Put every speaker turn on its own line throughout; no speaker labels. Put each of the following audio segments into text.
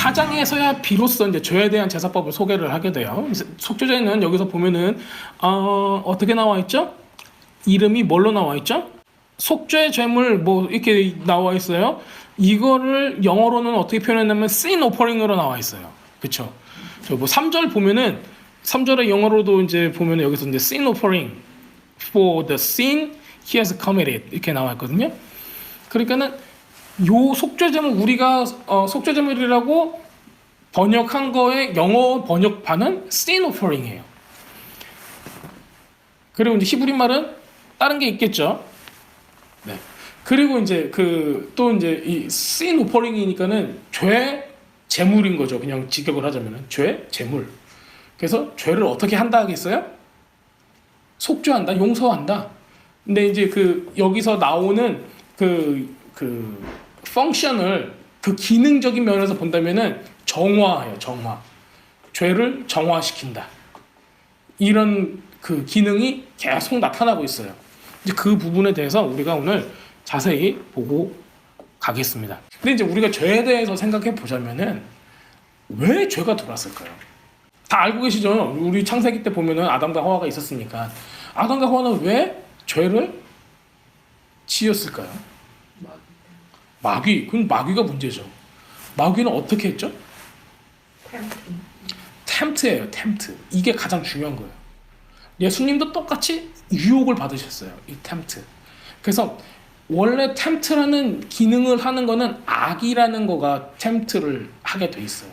4장에서야 비로소 이제 죄에 대한 제사법을 소개를 하게 돼요. 속죄제는 여기서 보면은 어떻게 나와 있죠? 이름이 뭘로 나와 있죠? 속죄 제물 뭐 이렇게 나와 있어요. 이거를 영어로는 어떻게 표현했냐면 sin offering으로 나와 있어요. 그렇죠? 뭐 3절 보면은 3절의 영어로도 이제 보면은 여기서 이제 sin offering for the sin he has committed 이렇게 나와 있거든요. 그러니까는 요 속죄제물 우리가 속죄제물이라고 번역한 거의 영어 번역판은 sin offering이에요. 그리고 이제 히브리 말은 다른 게 있겠죠. 네. 그리고 이제 또 이제 이 sin offering이니까는 죄 제물인 거죠. 그냥 직역을 하자면은 죄 제물. 그래서 죄를 어떻게 한다 하겠어요? 속죄한다, 용서한다. 근데 이제 여기서 나오는 펑션을 기능적인 면에서 본다면은 정화예요, 정화. 죄를 정화시킨다. 이런 기능이 계속 나타나고 있어요. 이제 그 부분에 대해서 우리가 오늘 자세히 보고 가겠습니다. 근데 이제 우리가 죄에 대해서 생각해 보자면은 왜 죄가 들어왔을까요? 다 알고 계시죠? 우리 창세기 때 보면은 아담과 하와가 있었으니까 아담과 하와는 왜 죄를 지었을까요? 마귀. 그럼 마귀가 문제죠. 마귀는 어떻게 했죠? 템트예요. 템트. 이게 가장 중요한 거예요. 예수님도 똑같이 유혹을 받으셨어요. 이 템트. 그래서 원래 템트라는 기능을 하는 거는 악이라는 거가 템트를 하게 돼 있어요.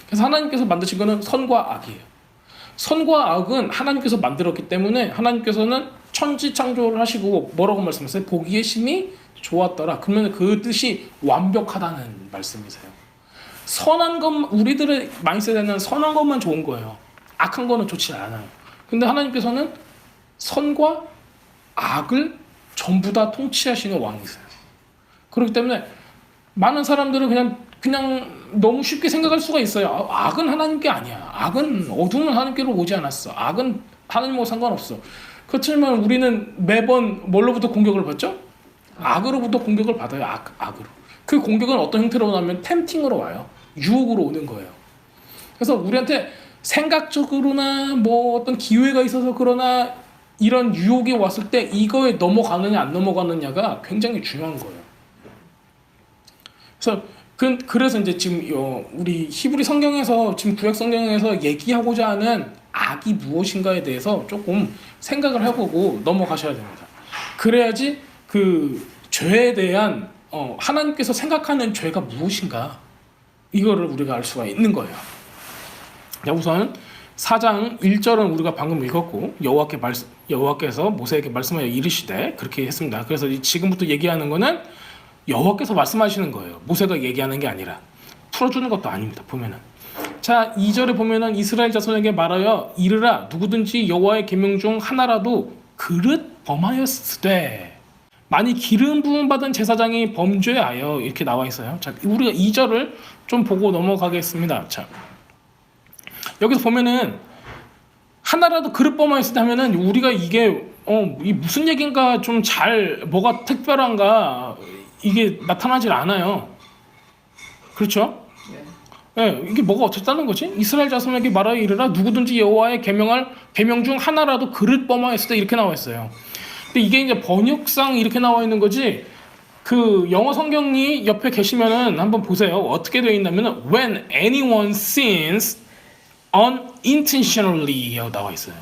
그래서 하나님께서 만드신 거는 선과 악이에요. 선과 악은 하나님께서 만들었기 때문에 하나님께서는 천지 창조를 하시고 뭐라고 말씀하세요? 보기에 심히 좋았더라. 그러면 그 뜻이 완벽하다는 말씀이세요. 선한 것, 우리들의 마인드셋에는 선한 것만 좋은 거예요. 악한 거는 좋지 않아요. 근데 하나님께서는 선과 악을 전부 다 통치하시는 왕이세요. 그렇기 때문에 많은 사람들은 그냥 너무 쉽게 생각할 수가 있어요. 악은 하나님께 아니야. 악은 어둠은 하나님께로 오지 않았어. 악은 하나님하고 상관없어. 그렇지만 우리는 매번 뭘로부터 공격을 받죠? 악으로부터 공격을 받아요. 악으로. 그 공격은 어떤 형태로 오냐면 템팅으로 와요. 유혹으로 오는 거예요. 그래서 우리한테 생각적으로나 뭐 어떤 기회가 있어서 그러나 이런 유혹이 왔을 때 이거에 넘어가느냐 안 넘어가느냐가 굉장히 중요한 거예요. 그래서 이제 지금 우리 히브리 성경에서 지금 구약 성경에서 얘기하고자 하는 악이 무엇인가에 대해서 조금 생각을 해보고 넘어가셔야 됩니다. 그래야지 죄에 대한 하나님께서 생각하는 죄가 무엇인가 이거를 우리가 알 수가 있는 거예요. 자, 우선 4장 1절은 우리가 방금 읽었고 여호와께서 모세에게 말씀하여 이르시되 그렇게 했습니다. 그래서 지금부터 얘기하는 거는 여호와께서 말씀하시는 거예요. 모세가 얘기하는 게 아니라 풀어주는 것도 아닙니다. 보면은 자 2절에 보면은 이스라엘 자손에게 말하여 이르라 누구든지 여호와의 계명 중 하나라도 그릇 범하였으되 만일 기름 부음 받은 제사장이 범죄하여 이렇게 나와 있어요. 자 우리가 2절을 좀 보고 넘어가겠습니다. 자 여기서 보면은 하나라도 그릇 범하였을 때 하면은 우리가 이게 무슨 얘기인가 좀 뭐가 특별한가 이게 나타나질 않아요. 그렇죠? 네, 이게 뭐가 어쨌다는 거지? 이스라엘 자손에게 말하여 이르라 누구든지 여호와의 계명 중 하나라도 그릇 범하였을 때 이렇게 나와 있어요. 근데 이게 이제 번역상 이렇게 나와 있는 거지. 영어 성경이 옆에 계시면은 한번 보세요. 어떻게 되어 있냐면은 when anyone sins unintentionally 나와 있어요.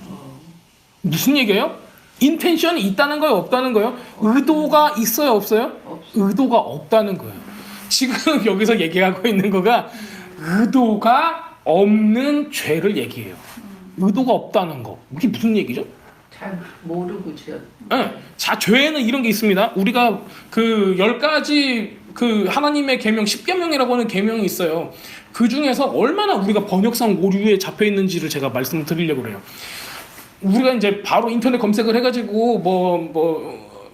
무슨 얘기예요? 인텐션이 있다는 거예요, 없다는 거예요? 의도가 있어요, 없어요? 의도가 없다는 거예요. 지금 여기서 얘기하고 있는 거가 의도가 없는 죄를 얘기해요. 의도가 없다는 거. 이게 무슨 얘기죠?
잘 모르고 지었.
네. 자, 죄에는 이런 게 있습니다. 우리가 10가지 하나님의 계명, 10계명이라고 하는 계명이 있어요. 그 중에서 얼마나 우리가 번역상 오류에 잡혀 있는지를 제가 말씀을 드리려고 그래요. 우리가 이제 바로 인터넷 검색을 해가지고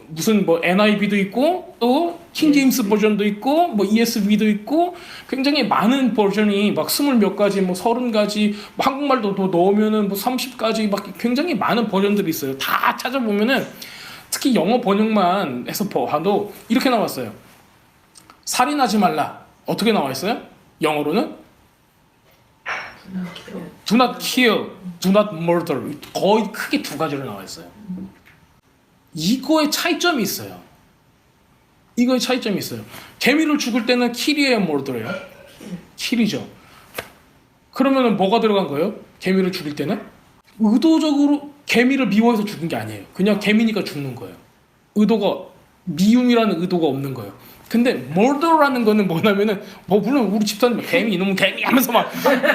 무슨 NIV도 있고 또 킹제임스 버전도 있고 ESV도 있고 굉장히 많은 버전이 막 20몇 가지 30가지 한국말도 넣으면은 30가지 막 굉장히 많은 버전들이 있어요. 다 찾아보면은 특히 영어 번역만 해서 봐도 이렇게 나왔어요. 살인하지 말라. 어떻게 나와 있어요? 영어로는 do not kill, do not murder. 거의 크게 두 가지로 나와 있어요. 이거에 차이점이 있어요. 이거에 차이점이 있어요. 개미를 죽을 때는 kill이에요, murder예요? kill이죠. 그러면은 뭐가 들어간 거예요? 개미를 죽일 때는 의도적으로 개미를 미워해서 죽은 게 아니에요. 그냥 개미니까 죽는 거예요. 의도가 미움이라는 의도가 없는 거예요. 근데 murder라는 거는 뭐냐면은 뭐 물론 우리 집사님 개미 이놈은 개미 하면서 막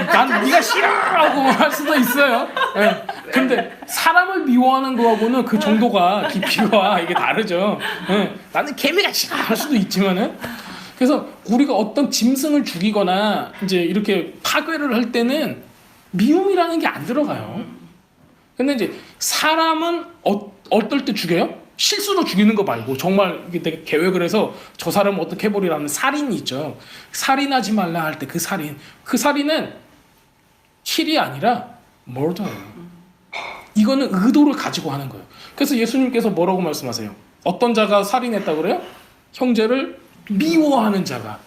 난 네가 싫어라고 할 수도 있어요. 네. 근데 사람을 미워하는 거하고는 그 정도가 깊이가 이게 다르죠. 네. 나는 개미가 싫어 할 수도 있지만은 그래서 우리가 어떤 짐승을 죽이거나 이제 이렇게 파괴를 할 때는 미움이라는 게 안 들어가요. 근데 이제 사람은 어떨 때 죽여요? 실수로 죽이는 거 말고 정말 내가 계획을 해서 저 사람을 어떻게 해버리라는 살인이 있죠. 살인하지 말라 할 때 그 살인은 킬이 아니라 murder예요. 이거는 의도를 가지고 하는 거예요. 그래서 예수님께서 뭐라고 말씀하세요? 어떤 자가 살인했다고 그래요? 형제를 미워하는 자가.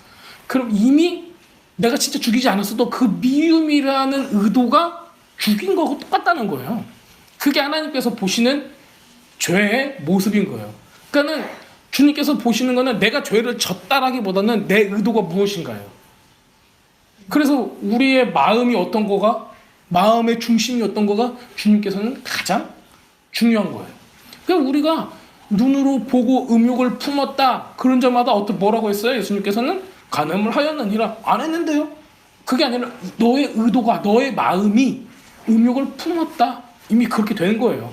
그럼 이미 내가 진짜 죽이지 않았어도 그 미움이라는 의도가 죽인 거하고 똑같다는 거예요. 그게 하나님께서 보시는 죄의 모습인 거예요. 그러니까는 주님께서 보시는 거는 내가 죄를 졌다라기보다는 내 의도가 무엇인가요? 그래서 우리의 마음이 어떤 거가, 마음의 중심이 어떤 거가 주님께서는 가장 중요한 거예요. 그러니까 우리가 눈으로 보고 음욕을 품었다 그런 자마다 뭐라고 했어요? 예수님께서는 간음을 하였느니라 안 했는데요. 그게 아니라 너의 의도가, 너의 마음이 음욕을 품었다. 이미 그렇게 되는 거예요.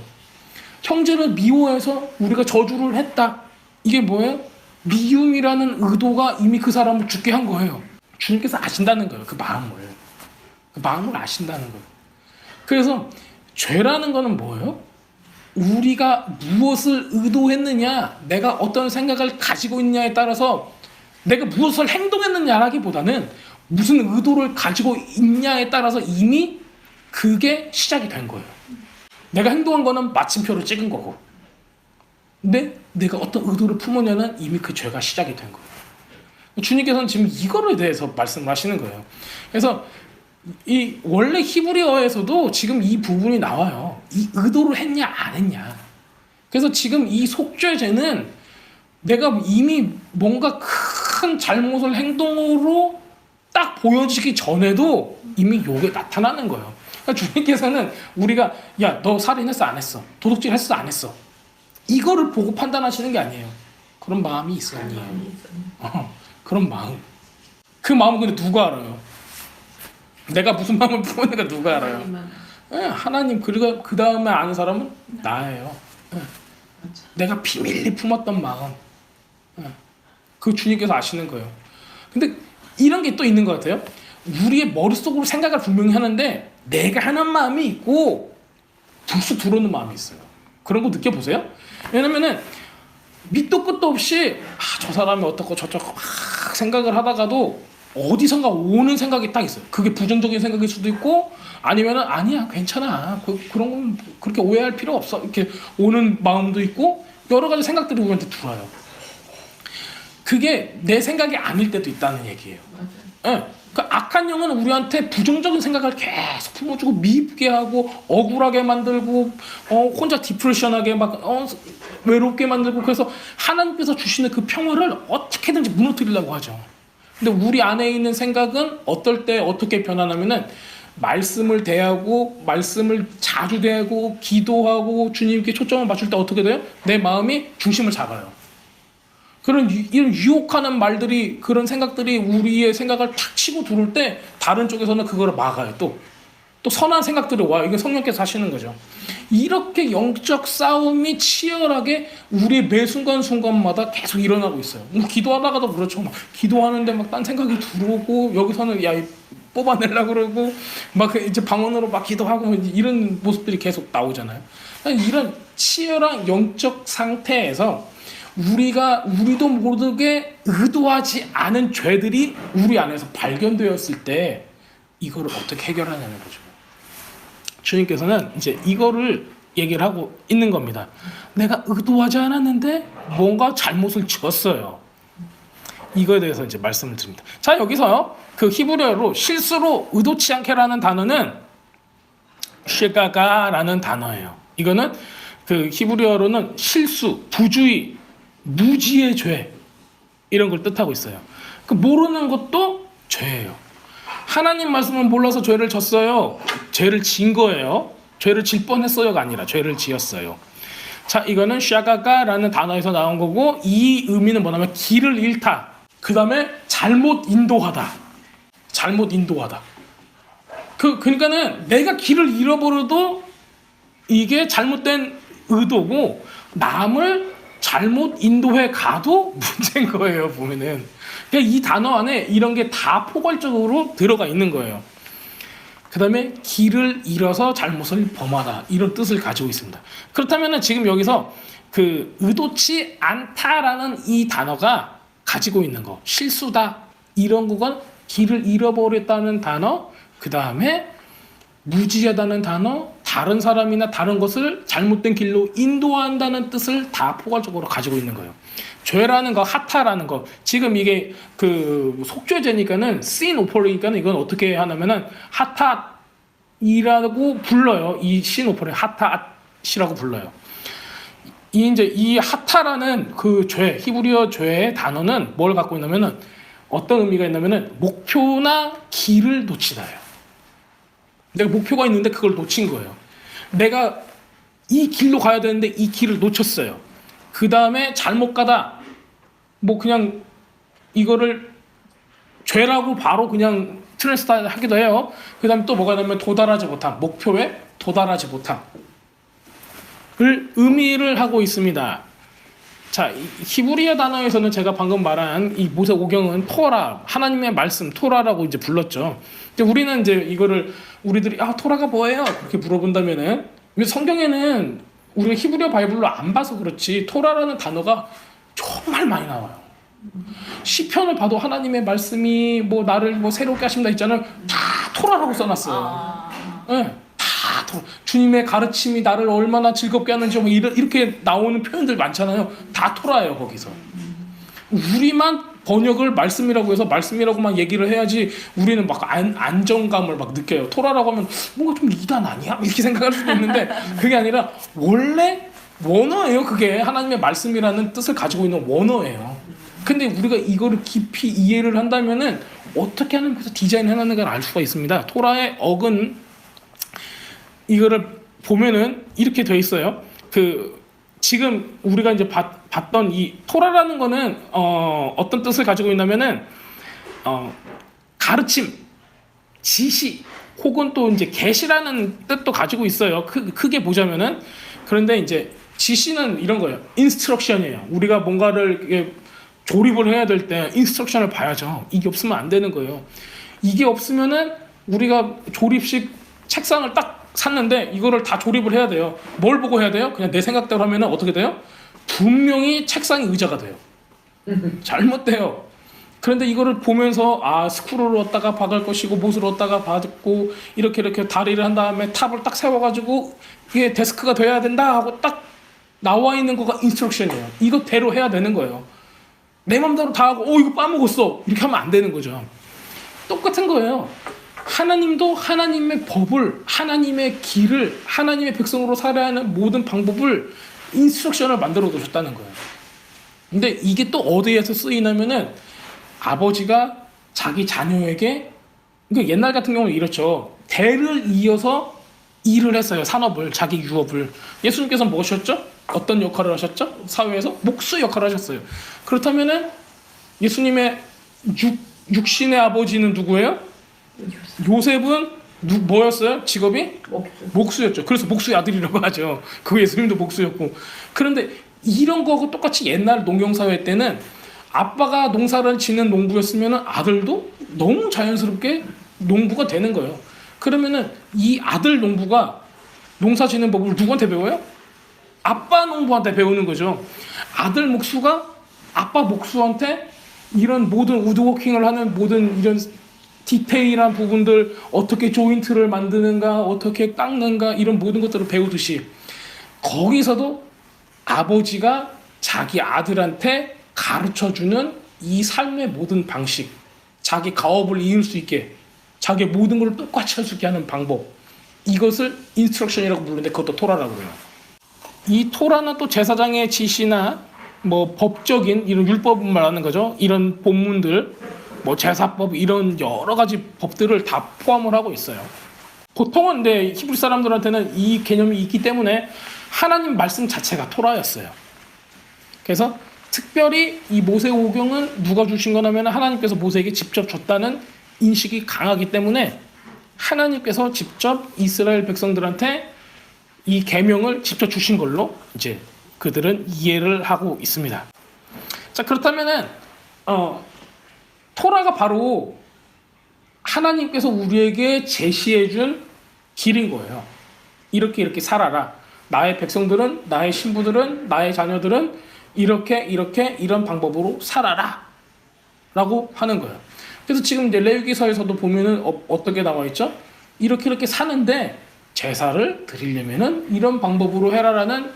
형제를 미워해서 우리가 저주를 했다. 이게 뭐예요? 미움이라는 의도가 이미 그 사람을 죽게 한 거예요. 주님께서 아신다는 거예요. 그 마음을 아신다는 거예요. 그래서 죄라는 거는 뭐예요? 우리가 무엇을 의도했느냐, 내가 어떤 생각을 가지고 있느냐에 따라서 내가 무엇을 행동했느냐라기보다는 무슨 의도를 가지고 있냐에 따라서 이미 그게 시작이 된 거예요. 내가 행동한 거는 마침표를 찍은 거고, 근데 내가 어떤 의도를 품었냐는 이미 그 죄가 시작이 된 거예요. 주님께서는 지금 이거에 대해서 말씀하시는 거예요. 그래서 이 원래 히브리어에서도 지금 이 부분이 나와요. 이 의도를 했냐 안 했냐. 그래서 지금 이 속죄죄는 내가 이미 뭔가 큰 잘못을 행동으로 딱 보여지기 전에도 이미 요게 나타나는 거예요. 그러니까 주님께서는 우리가 야, 너 살인했어 안 했어? 도둑질 했어 안 했어? 이거를 보고 판단하시는 게 아니에요. 그런 마음이 있었니? 그런 마음. 그 마음은 근데 누가 알아요? 내가 무슨 마음을 품었는가 누가 알아요? 네, 하나님. 그리고 그 다음에 아는 사람은 나예요. 네. 내가 비밀리 품었던 마음. 네. 그 주님께서 아시는 거예요. 근데 이런 게 또 있는 것 같아요. 우리의 머릿속으로 생각을 분명히 하는데 내가 하는 마음이 있고 불쑥 들어오는 마음이 있어요. 그런 거 느껴보세요. 왜냐면은 밑도 끝도 없이 저 사람이 어떻고 저쩌고 막 생각을 하다가도 어디선가 오는 생각이 딱 있어요. 그게 부정적인 생각일 수도 있고 아니면은 아니야 괜찮아 그런 건 그렇게 오해할 필요 없어 이렇게 오는 마음도 있고 여러 가지 생각들이 우리한테 들어와요. 그게 내 생각이 아닐 때도 있다는 얘기예요. 네. 그 악한 영은 우리한테 부정적인 생각을 계속 품어주고 미흡게 하고 억울하게 만들고 혼자 디프레션하게 막 외롭게 만들고 그래서 하나님께서 주시는 그 평화를 어떻게든지 무너뜨리려고 하죠. 근데 우리 안에 있는 생각은 어떨 때 어떻게 변하냐면은 말씀을 대하고 말씀을 자주 대하고 기도하고 주님께 초점을 맞출 때 어떻게 돼요? 내 마음이 중심을 잡아요. 그런 이런 유혹하는 말들이 그런 생각들이 우리의 생각을 탁 치고 들어올 때 다른 쪽에서는 그거를 막아요. 또 선한 생각들이 와요. 이게 성령께서 하시는 거죠. 이렇게 영적 싸움이 치열하게 우리의 매 순간순간마다 계속 일어나고 있어요. 뭐 기도하다가도 그렇죠. 막 기도하는데 막 딴 생각이 들어오고 여기서는 야 뽑아내려고 그러고 막 이제 방언으로 막 기도하고 이런 모습들이 계속 나오잖아요. 이런 치열한 영적 상태에서 우리도 모르게 의도하지 않은 죄들이 우리 안에서 발견되었을 때 이거를 어떻게 해결하냐는 거죠. 주님께서는 이제 이거를 얘기를 하고 있는 겁니다. 내가 의도하지 않았는데 뭔가 잘못을 지었어요. 이거에 대해서 이제 말씀을 드립니다. 자, 여기서 그 히브리어로 실수로 의도치 않게라는 단어는 쉐가가라는 단어예요. 이거는 그 히브리어로는 실수, 부주의, 무지의 죄 이런 걸 뜻하고 있어요. 그 모르는 것도 죄예요. 하나님 말씀을 몰라서 죄를 졌어요. 죄를 진 거예요. 죄를 질 뻔했어요가 아니라 죄를 지었어요. 자, 이거는 샤가가라는 단어에서 나온 거고 이 의미는 뭐냐면 길을 잃다. 그 다음에 잘못 인도하다. 잘못 인도하다. 그러니까는 내가 길을 잃어버려도 이게 잘못된 의도고 남을 잘못 인도해 가도 문제인 거예요. 보면은 그러니까 이 단어 안에 이런 게 다 포괄적으로 들어가 있는 거예요. 그 다음에 길을 잃어서 잘못을 범하다 이런 뜻을 가지고 있습니다. 그렇다면 지금 여기서 그 의도치 않다라는 이 단어가 가지고 있는 거 실수다 이런 거건 길을 잃어버렸다는 단어 그 다음에 무지하다는 단어 다른 사람이나 다른 것을 잘못된 길로 인도한다는 뜻을 다 포괄적으로 가지고 있는 거예요. 죄라는 거, 하타라는 거. 지금 이게 그 속죄죄니까는 sin 오퍼니까는 이건 어떻게 하냐면은 하타이라고 불러요. 이 sin 오퍼를 하타시라고 불러요. 이 하타라는 그 죄, 히브리어 죄의 단어는 뭘 갖고 있냐면은 어떤 의미가 있냐면은 목표나 길을 놓치다예요. 내가 목표가 있는데 그걸 놓친 거예요. 내가 이 길로 가야 되는데 이 길을 놓쳤어요. 그 다음에 잘못 가다 뭐 그냥 이거를 죄라고 바로 그냥 트랜스레이트 하기도 해요. 그 다음에 또 뭐가 있냐면 도달하지 못함, 목표에 도달하지 못함을 의미를 하고 있습니다. 자, 히브리어 단어에서는 제가 방금 말한 이 모세오경은 토라, 하나님의 말씀 토라라고 이제 불렀죠. 근데 우리는 이제 이거를 우리들이 토라가 뭐예요? 그렇게 물어본다면은 성경에는 우리가 히브리어 바이블로 안 봐서 그렇지 토라라는 단어가 정말 많이 나와요. 시편을 봐도 하나님의 말씀이 뭐 나를 뭐 새롭게 하신다 있잖아요. 다 토라라고 써놨어요. 네, 다 토라. 주님의 가르침이 나를 얼마나 즐겁게 하는지 뭐 이렇게 나오는 표현들 많잖아요. 다 토라예요 거기서. 우리만 번역을 말씀이라고 해서 말씀이라고만 얘기를 해야지 우리는 막 안정감을 막 느껴요. 토라라고 하면 뭔가 좀 이단 아니야? 이렇게 생각할 수도 있는데 그게 아니라 원래 원어예요. 그게 하나님의 말씀이라는 뜻을 가지고 있는 원어예요. 근데 우리가 이거를 깊이 이해를 한다면은 어떻게 하는 것을 디자인해놨는 걸 알 수가 있습니다. 토라의 어근 이거를 보면은 이렇게 돼 있어요. 지금 우리가 이제 봤던 이 토라라는 거는 어떤 뜻을 가지고 있냐면은 가르침, 지시 혹은 또 이제 계시라는 뜻도 가지고 있어요. 크게 보자면은 그런데 이제 지시는 이런 거예요. 인스트럭션이에요. 우리가 뭔가를 이렇게 조립을 해야 될 때 인스트럭션을 봐야죠. 이게 없으면 안 되는 거예요. 이게 없으면은 우리가 조립식 책상을 딱 샀는데 이거를 다 조립을 해야 돼요. 뭘 보고 해야 돼요? 그냥 내 생각대로 하면은 어떻게 돼요? 분명히 책상이 의자가 돼요. 잘못돼요. 그런데 이거를 보면서 스크롤을 얻다가 박을 것이고 못을 얻다가 박고 이렇게 다리를 한 다음에 탑을 딱 세워가지고 이게 데스크가 돼야 된다 하고 딱 나와 있는 거가 인스트럭션이에요. 이거대로 해야 되는 거예요. 내 맘대로 다 하고 이거 빠먹었어 이렇게 하면 안 되는 거죠. 똑같은 거예요. 하나님도 하나님의 법을, 하나님의 길을, 하나님의 백성으로 살아야 하는 모든 방법을 인스트럭션을 만들어 놓으셨다는 거예요. 근데 이게 또 어디에서 쓰이냐면은 아버지가 자기 자녀에게, 그러니까 옛날 같은 경우는 이렇죠. 대를 이어서 일을 했어요. 산업을, 자기 유업을. 예수님께서는 무엇이었죠? 어떤 역할을 하셨죠? 사회에서 목수 역할을 하셨어요. 그렇다면은 예수님의 육신의 아버지는 누구예요? 요셉은 뭐였어요? 직업이? 목수였죠. 그래서 목수의 아들이라고 하죠. 그 예수님도 목수였고. 그런데 이런 거하고 똑같이 옛날 농경사회 때는 아빠가 농사를 짓는 농부였으면 아들도 너무 자연스럽게 농부가 되는 거예요. 그러면은 이 아들 농부가 농사 짓는 법을 누구한테 배워요? 아빠 농부한테 배우는 거죠. 아들 목수가 아빠 목수한테 이런 모든 우드워킹을 하는 모든 이런 디테일한 부분들, 어떻게 조인트를 만드는가, 어떻게 깎는가, 이런 모든 것들을 배우듯이 거기서도 아버지가 자기 아들한테 가르쳐주는 이 삶의 모든 방식, 자기 가업을 이을 수 있게, 자기 모든 걸 똑같이 할 수 있게 하는 방법, 이것을 인스트럭션이라고 부르는데 그것도 토라라고 해요. 이 토라는 또 제사장의 지시나 뭐 법적인 이런 율법을 말하는 거죠. 이런 본문들, 뭐 제사법 이런 여러 가지 법들을 다 포함을 하고 있어요. 보통은 근데 히브리 사람들한테는 이 개념이 있기 때문에 하나님 말씀 자체가 토라였어요. 그래서 특별히 이 모세오경은 누가 주신 거냐면 하나님께서 모세에게 직접 줬다는 인식이 강하기 때문에 하나님께서 직접 이스라엘 백성들한테 이 계명을 직접 주신 걸로 이제 그들은 이해를 하고 있습니다. 자, 그렇다면은 토라가 바로 하나님께서 우리에게 제시해준 길인 거예요. 이렇게 살아라. 나의 백성들은, 나의 신부들은, 나의 자녀들은 이렇게 이런 방법으로 살아라 라고 하는 거예요. 그래서 지금 이제 레위기서에서도 보면은 어떻게 나와 있죠? 이렇게 사는데 제사를 드리려면은 이런 방법으로 해라라는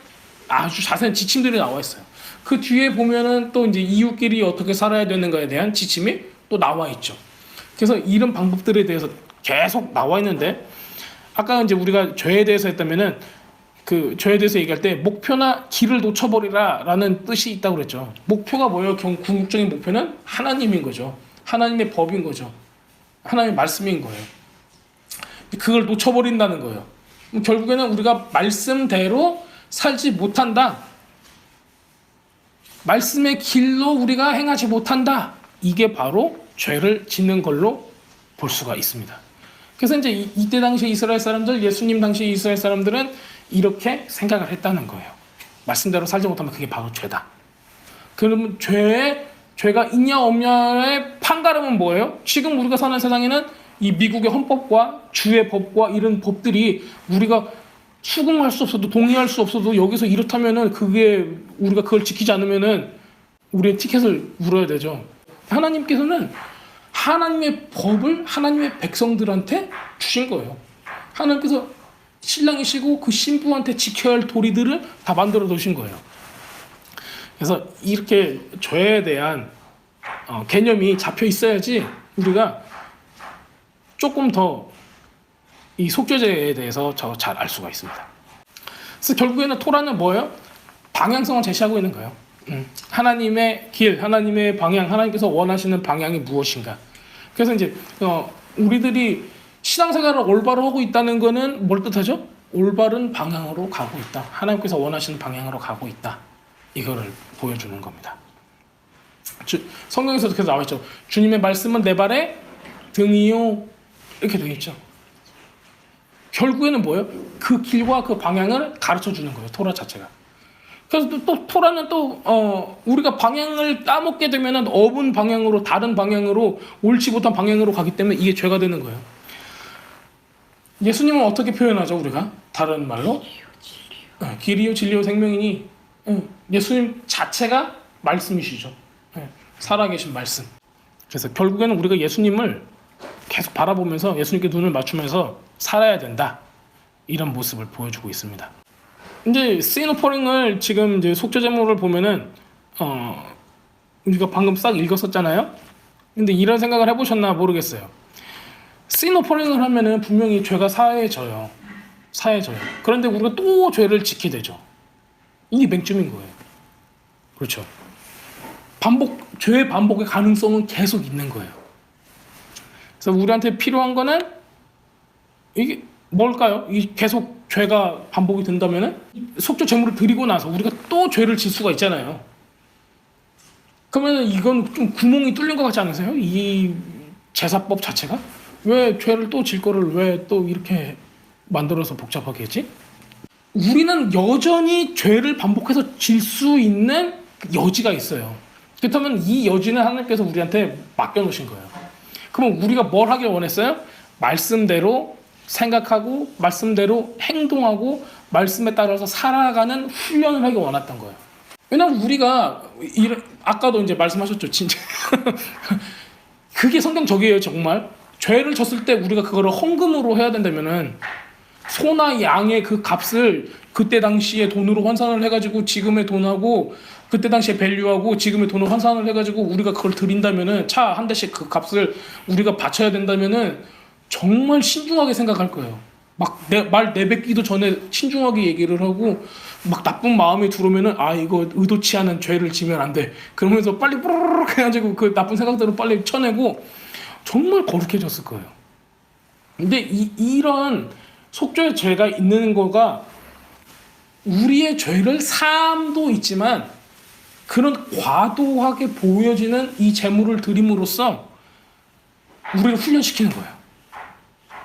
아주 자세한 지침들이 나와 있어요. 그 뒤에 보면은 또 이제 이웃끼리 어떻게 살아야 되는가에 대한 지침이 또 나와 있죠. 그래서 이런 방법들에 대해서 계속 나와 있는데, 아까 이제 우리가 죄에 대해서 했다면은 그 죄에 대해서 얘기할 때 목표나 길을 놓쳐버리라라는 뜻이 있다고 그랬죠. 목표가 뭐예요? 궁극적인 목표는 하나님인 거죠. 하나님의 법인 거죠. 하나님의 말씀인 거예요. 그걸 놓쳐버린다는 거예요. 결국에는 우리가 말씀대로 살지 못한다. 말씀의 길로 우리가 행하지 못한다. 이게 바로 죄를 짓는 걸로 볼 수가 있습니다. 그래서 이제 이때 당시 이스라엘 사람들, 예수님 당시 이스라엘 사람들은 이렇게 생각을 했다는 거예요. 말씀대로 살지 못하면 그게 바로 죄다. 그러면 죄가 있냐 없냐의 판가름은 뭐예요? 지금 우리가 사는 세상에는 이 미국의 헌법과 주의 법과 이런 법들이 우리가 수긍할 수 없어도 동의할 수 없어도 여기서 이렇다면은 그게 우리가 그걸 지키지 않으면은 우리의 티켓을 물어야 되죠. 하나님께서는 하나님의 법을 하나님의 백성들한테 주신 거예요. 하나님께서 신랑이시고 그 신부한테 지켜야 할 도리들을 다 만들어 두신 거예요. 그래서 이렇게 죄에 대한 개념이 잡혀 있어야지 우리가 조금 더 이 속죄제에 대해서 잘 알 수가 있습니다. 그래서 결국에는 토라는 뭐예요? 방향성을 제시하고 있는 거예요. 하나님의 길, 하나님의 방향, 하나님께서 원하시는 방향이 무엇인가. 그래서 이제 우리들이 신앙생활을 올바로 하고 있다는 거는 뭘 뜻하죠? 올바른 방향으로 가고 있다. 하나님께서 원하시는 방향으로 가고 있다. 이거를 보여주는 겁니다. 성경에서도 계속 나와 있죠. 주님의 말씀은 내 발의 등이요. 이렇게 되어 있죠. 결국에는 뭐예요? 그 길과 그 방향을 가르쳐 주는 거예요. 토라 자체가. 그래서 또 토라는 또 우리가 방향을 까먹게 되면은 어분 방향으로, 다른 방향으로, 옳지 못한 방향으로 가기 때문에 이게 죄가 되는 거예요. 예수님은 어떻게 표현하죠? 우리가 다른 말로 길이요 진리요 생명이니, 예수님 자체가 말씀이시죠. 살아계신 말씀. 그래서 결국에는 우리가 예수님을 계속 바라보면서 예수님께 눈을 맞추면서 살아야 된다. 이런 모습을 보여주고 있습니다. 이제 sin offering을 지금 이제 속죄제물을 보면은 우리가 방금 싹 읽었었잖아요. 근데 이런 생각을 해보셨나 모르겠어요. sin offering을 하면은 분명히 죄가 사해져요. 그런데 우리가 또 죄를 짓게 되죠. 이게 맹점인 거예요. 그렇죠. 죄의 반복의 가능성은 계속 있는 거예요. 그래서 우리한테 필요한 거는 이게 뭘까요? 계속 죄가 반복이 된다면은 속죄 제물을 드리고 나서 우리가 또 죄를 질 수가 있잖아요. 그러면 이건 좀 구멍이 뚫린 것 같지 않으세요? 이 제사법 자체가? 왜 죄를 또 질 거를 왜 또 이렇게 만들어서 복잡하게 했지? 우리는 여전히 죄를 반복해서 질 수 있는 여지가 있어요. 그렇다면 이 여지는 하나님께서 우리한테 맡겨놓으신 거예요. 그럼 우리가 뭘 하길 원했어요? 말씀대로 생각하고 말씀대로 행동하고 말씀에 따라서 살아가는 훈련을 하기 원했던 거예요. 왜냐하면 우리가 아까도 이제 말씀하셨죠. 진짜 그게 성경적이에요. 정말 죄를 졌을 때 우리가 그거를 헌금으로 해야 된다면은 소나 양의 그 값을 그때 당시에 돈으로 환산을 해가지고 지금의 돈하고 그때 당시에 밸류하고 지금의 돈을 환산을 해가지고 우리가 그걸 드린다면은 차 한 대씩 그 값을 우리가 바쳐야 된다면은 정말 신중하게 생각할 거예요. 막 말 내뱉기도 전에 신중하게 얘기를 하고 막 나쁜 마음이 들어오면은 아 이거 의도치 않은 죄를 지면 안 돼. 그러면서 빨리 뿌르르 해가지고 그 나쁜 생각들을 빨리 쳐내고 정말 거룩해졌을 거예요. 근데 이런 속죄의 죄가 있는 거가 우리의 죄를 사함도 있지만 그런 과도하게 보여지는 이 제물을 드림으로써 우리를 훈련시키는 거예요.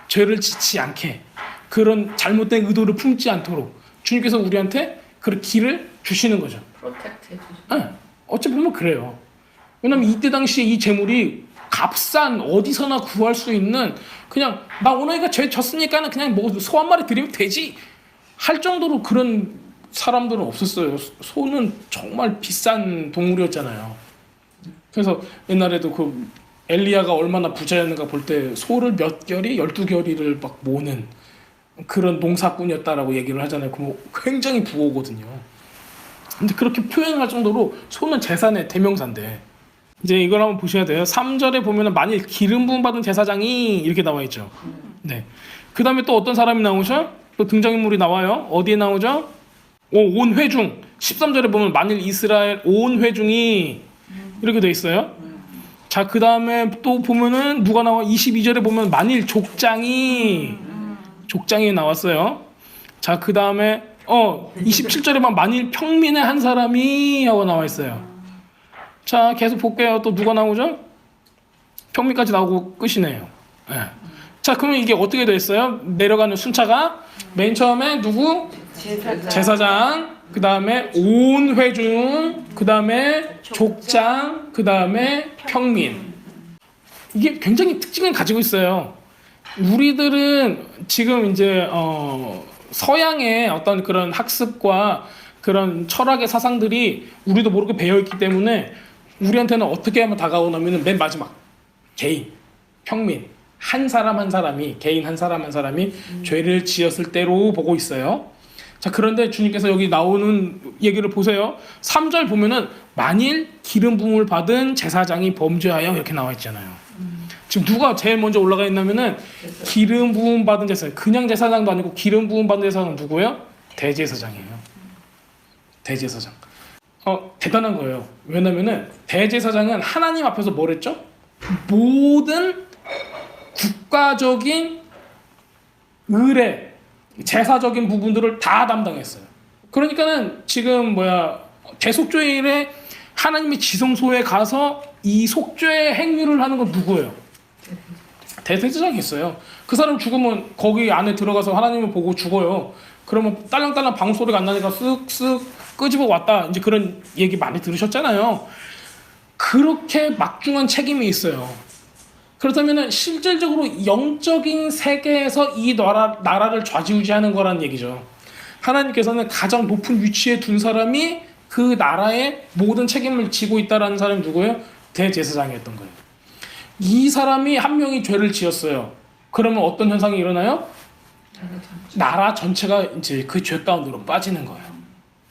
죄를 짓지 않게 그런 잘못된 의도를 품지 않도록 주님께서 우리한테 그런 길을 주시는 거죠.
프로텍트 해주죠.
네, 어찌 보면 그래요. 왜냐면 이때 당시에 이 제물이 값싼 어디서나 구할 수 있는 그냥 나 오늘이가 죄 졌으니까는 그냥 뭐 소 한 마리 드리면 되지 할 정도로 그런 사람들은 없었어요. 소는 정말 비싼 동물이었잖아요. 그래서 옛날에도 그 엘리야가 얼마나 부자였는가 볼 때 소를 몇 결이 12결이를 막 모는 그런 농사꾼이었다라고 얘기를 하잖아요. 그럼 굉장히 부호거든요. 근데 그렇게 표현할 정도로 소는 재산의 대명사인데 이제 이걸 한번 보셔야 돼요. 3절에 보면은 만일 기름 부음 받은 제사장이 이렇게 나와 있죠. 네. 그 다음에 또 어떤 사람이 나오죠? 또 등장인물이 나와요. 어디에 나오죠? 온 회중. 13절에 보면 만일 이스라엘 온 회중이 이렇게 돼 있어요. 자, 그 다음에 또 보면은 누가 나와? 22절에 보면 만일 족장이 나왔어요. 자, 그 다음에 27절에만 만일 평민의 한 사람이 하고 나와 있어요. 자, 계속 볼게요. 또 누가 나오죠? 평민까지 나오고 끝이네요. 네. 자, 그러면 이게 어떻게 돼 있어요? 내려가는 순차가 맨 처음에 누구? 제사장, 그 다음에 온 회중, 그 다음에 족장, 그 다음에 평민. 이게 굉장히 특징을 가지고 있어요. 우리들은 지금 이제 서양의 어떤 그런 학습과 그런 철학의 사상들이 우리도 모르게 배어있기 때문에 우리한테는 어떻게 하면 다가오냐면 맨 마지막 개인, 평민 한 사람 한 사람이 개인 한 사람 한 사람이 죄를 지었을 때로 보고 있어요. 자, 그런데 주님께서 여기 나오는 얘기를 보세요. 3절 보면은 만일 기름 부음을 받은 제사장이 범죄하여 이렇게 나와 있잖아요. 지금 누가 제일 먼저 올라가 있냐면은 기름 부음 받은 제사장. 그냥 제사장도 아니고 기름 부음 받은 제사장은 누구예요? 대제사장이에요. 대제사장. 대단한 거예요. 왜냐면은 대제사장은 하나님 앞에서 뭘 했죠? 모든 국가적인 의례, 제사적인 부분들을 다 담당했어요. 그러니까는 지금 대속죄일에 하나님의 지성소에 가서 이 속죄 행위를 하는 건 누구예요? 대제사장이 있어요. 그 사람 죽으면 거기 안에 들어가서 하나님을 보고 죽어요. 그러면 딸랑딸랑 방울소리가 안 나니까 쓱쓱 끄집어 왔다. 이제 그런 얘기 많이 들으셨잖아요. 그렇게 막중한 책임이 있어요. 그렇다면 실질적으로 영적인 세계에서 이 나라를 좌지우지하는 거란 얘기죠. 하나님께서는 가장 높은 위치에 둔 사람이 그 나라의 모든 책임을 지고 있다라는 사람이 누구예요? 대제사장이었던 거예요. 이 사람이 한 명이 죄를 지었어요. 그러면 어떤 현상이 일어나요? 나라 전체가 이제 그 죄 가운데로 빠지는 거예요.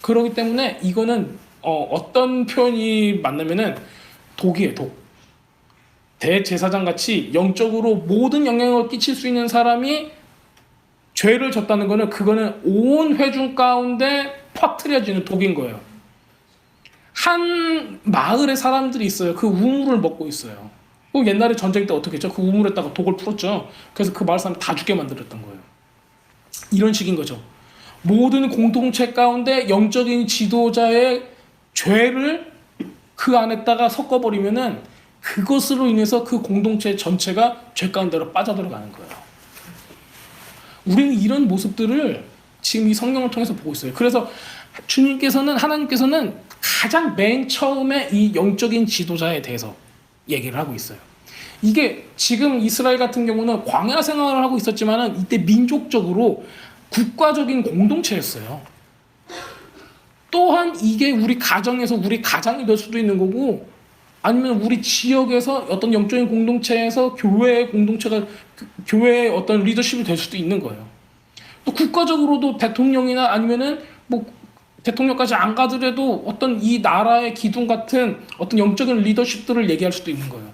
그렇기 때문에 이거는 어떤 표현이 맞냐면은 독이에요, 독. 대제사장 같이 영적으로 모든 영향을 끼칠 수 있는 사람이 죄를 졌다는 거는 그거는 온 회중 가운데 퍼뜨려지는 독인 거예요. 한 마을의 사람들이 있어요. 그 우물을 먹고 있어요. 옛날에 전쟁 때 어떻게 했죠? 그 우물에다가 독을 풀었죠. 그래서 그 마을 사람 다 죽게 만들었던 거예요. 이런 식인 거죠. 모든 공동체 가운데 영적인 지도자의 죄를 그 안에다가 섞어버리면은 그것으로 인해서 그 공동체 전체가 죄 가운데로 빠져들어가는 거예요. 우리는 이런 모습들을 지금 이 성경을 통해서 보고 있어요. 그래서 하나님께서는 가장 맨 처음에 이 영적인 지도자에 대해서 얘기를 하고 있어요. 이게 지금 이스라엘 같은 경우는 광야 생활을 하고 있었지만은 이때 민족적으로 국가적인 공동체였어요. 또한 이게 우리 가정에서 우리 가장이 될 수도 있는 거고 아니면 우리 지역에서 어떤 영적인 공동체에서 교회의 공동체가 교회의 어떤 리더십이 될 수도 있는 거예요. 또 국가적으로도 대통령이나 아니면은 뭐 대통령까지 안 가더라도 어떤 이 나라의 기둥 같은 어떤 영적인 리더십들을 얘기할 수도 있는 거예요.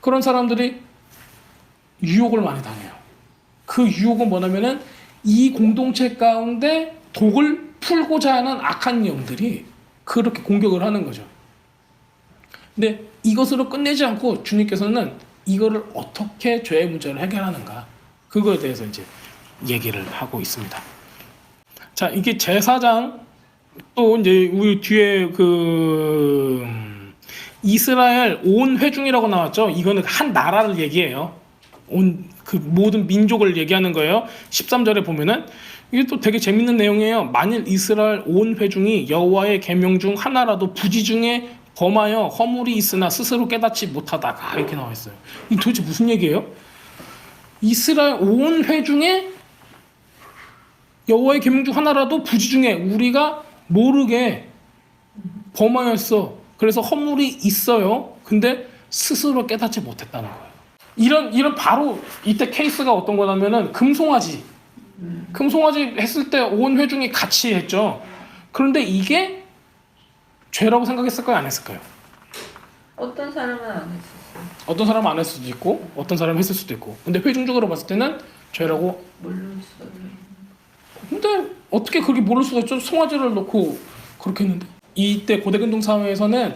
그런 사람들이 유혹을 많이 당해요. 그 유혹은 뭐냐면은 이 공동체 가운데 독을 풀고자 하는 악한 영들이 그렇게 공격을 하는 거죠. 근데 이것으로 끝내지 않고 주님께서는 이거를 어떻게 죄의 문제를 해결하는가, 그거에 대해서 이제 얘기를 하고 있습니다. 자, 이게 제사장, 또 이제 우리 뒤에 그 이스라엘 온 회중이라고 나왔죠. 이거는 한 나라를 얘기해요. 온 그 모든 민족을 얘기하는 거예요. 13절에 보면은 이게 또 되게 재밌는 내용이에요. 만일 이스라엘 온 회중이 여호와의 계명 중 하나라도 부지 중에 범하여 허물이 있으나 스스로 깨닫지 못하다가, 이렇게 나와 있어요. 이 도대체 무슨 얘기예요? 이스라엘 온 회중에 여호와의 계명 중 하나라도 부지 중에 우리가 모르게 범하였어. 그래서 허물이 있어요. 근데 스스로 깨닫지 못했다는 거예요. 이런 바로 이때 케이스가 어떤 거냐면은 금송아지 했을 때 온 회중이 같이 했죠. 그런데 이게 죄라고 생각했을까요? 안 했을까요?
어떤 사람은 안 했었어요.
어떤 사람은 안 했을 수도 있고 어떤 사람은 했을 수도 있고, 근데 회중적으로 봤을 때는 죄라고.
모르겠어요.
근데 어떻게 그렇게 모를 수가 있죠? 송아지를 놓고 그렇게 했는데. 이때 고대근동 사회에서는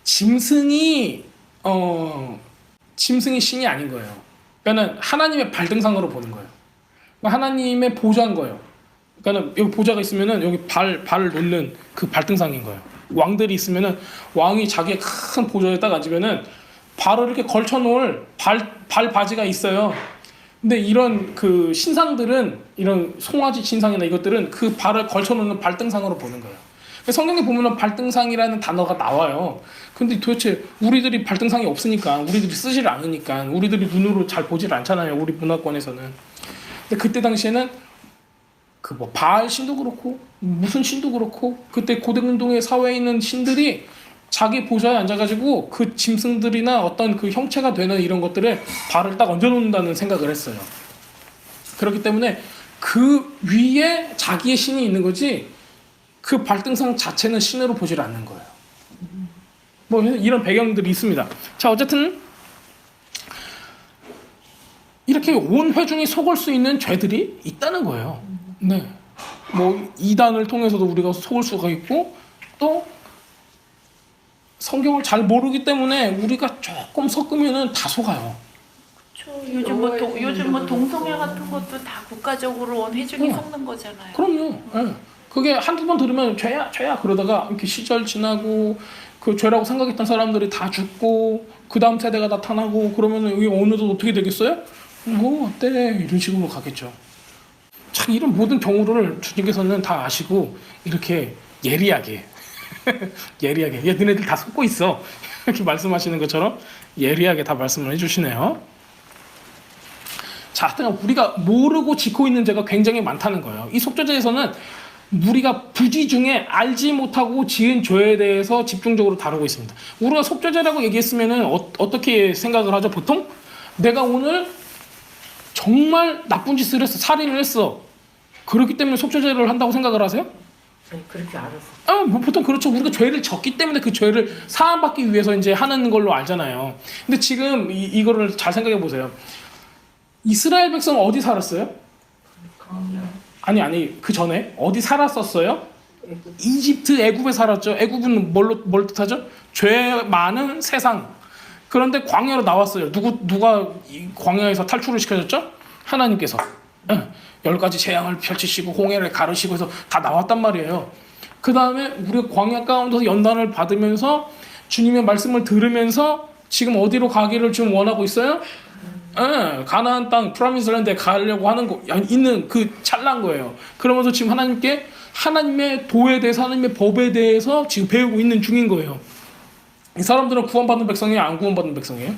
짐승이 신이 아닌 거예요. 그러니까는 하나님의 발등상으로 보는 거예요. 그러니까 하나님의 보좌인 거예요. 그러니까는 여기 보좌가 있으면은 여기 발을 놓는 그 발등상인 거예요. 왕들이 있으면은 왕이 자기의 큰 보좌에 딱 앉으면은 발을 이렇게 걸쳐놓을 발 바지가 있어요. 근데 이런 그 신상들은, 이런 송아지 신상이나 이것들은 그 발을 걸쳐놓는 발등상으로 보는 거예요. 성경에 보면은 발등상이라는 단어가 나와요. 근데 도대체 우리들이 발등상이 없으니까, 우리들이 쓰질 않으니까, 우리들이 눈으로 잘 보질 않잖아요. 우리 문화권에서는. 근데 그때 당시에는 그 뭐 바알 신도 그렇고 무슨 신도 그렇고, 그때 고대근동의 사회에 있는 신들이 자기 보좌에 앉아가지고 그 짐승들이나 어떤 그 형체가 되는 이런 것들을 발을 딱 얹어놓는다는 생각을 했어요. 그렇기 때문에 그 위에 자기의 신이 있는 거지, 그 발등상 자체는 신으로 보질 않는 거예요. 뭐 이런 배경들이 있습니다. 자, 어쨌든 이렇게 온 회중이 속을 수 있는 죄들이 있다는 거예요. 네. 뭐 이단을 통해서도 우리가 속을 수가 있고, 또 성경을 잘 모르기 때문에 우리가 조금 섞으면은 다 속아요.
요즘 뭐 동성애 같은 것도 다 국가적으로 온 회중이 섞는 거잖아요.
그럼요. 네. 그게 한두 번 들으면 죄야 그러다가 이렇게 시절 지나고 그 죄라고 생각했던 사람들이 다 죽고 그 다음 세대가 나타나고 그러면은 이게 어느덧 어떻게 되겠어요? 뭐 어때? 이런 식으로 가겠죠. 참 이런 모든 경우를 주님께서는 다 아시고 이렇게 예리하게 예리하게, 야 너네들 다 속고 있어, 이렇게 말씀하시는 것처럼 예리하게 다 말씀을 해주시네요. 자, 하여튼 우리가 모르고 짓고 있는 죄가 굉장히 많다는 거예요. 이 속죄제에서는 우리가 부지 중에 알지 못하고 지은 죄에 대해서 집중적으로 다루고 있습니다. 우리가 속죄제라고 얘기했으면은 어떻게 생각을 하죠? 보통 내가 오늘 정말 나쁜 짓을 했어, 살인을 했어. 그렇기 때문에 속죄제를 한다고 생각을 하세요?
네, 그렇게 알았어요.
뭐 보통 그렇죠. 우리가 죄를 졌기 때문에 그 죄를 사함받기 위해서 이제 하는 걸로 알잖아요. 근데 지금 이거를 잘 생각해 보세요. 이스라엘 백성 어디 살았어요? 아니 그 전에 어디 살았었어요? 이집트, 애굽에 살았죠. 애굽은 뭘 뜻하죠? 죄 많은 세상. 그런데 광야로 나왔어요. 누가 이 광야에서 탈출을 시켜줬죠? 하나님께서. 10가지 재앙을 펼치시고 홍해를 가르시고 해서 다 나왔단 말이에요. 그 다음에 우리가 광야 가운데서 연단을 받으면서 주님의 말씀을 들으면서 지금 어디로 가기를 지금 원하고 있어요? 가나안 땅 프라미스랜드에 가려고 하는 거 있는 그 찰나인 거예요. 그러면서 지금 하나님께 하나님의 도에 대해서, 하나님의 법에 대해서 지금 배우고 있는 중인 거예요. 이 사람들은 구원받은 백성이에요? 안 구원받은 백성이에요?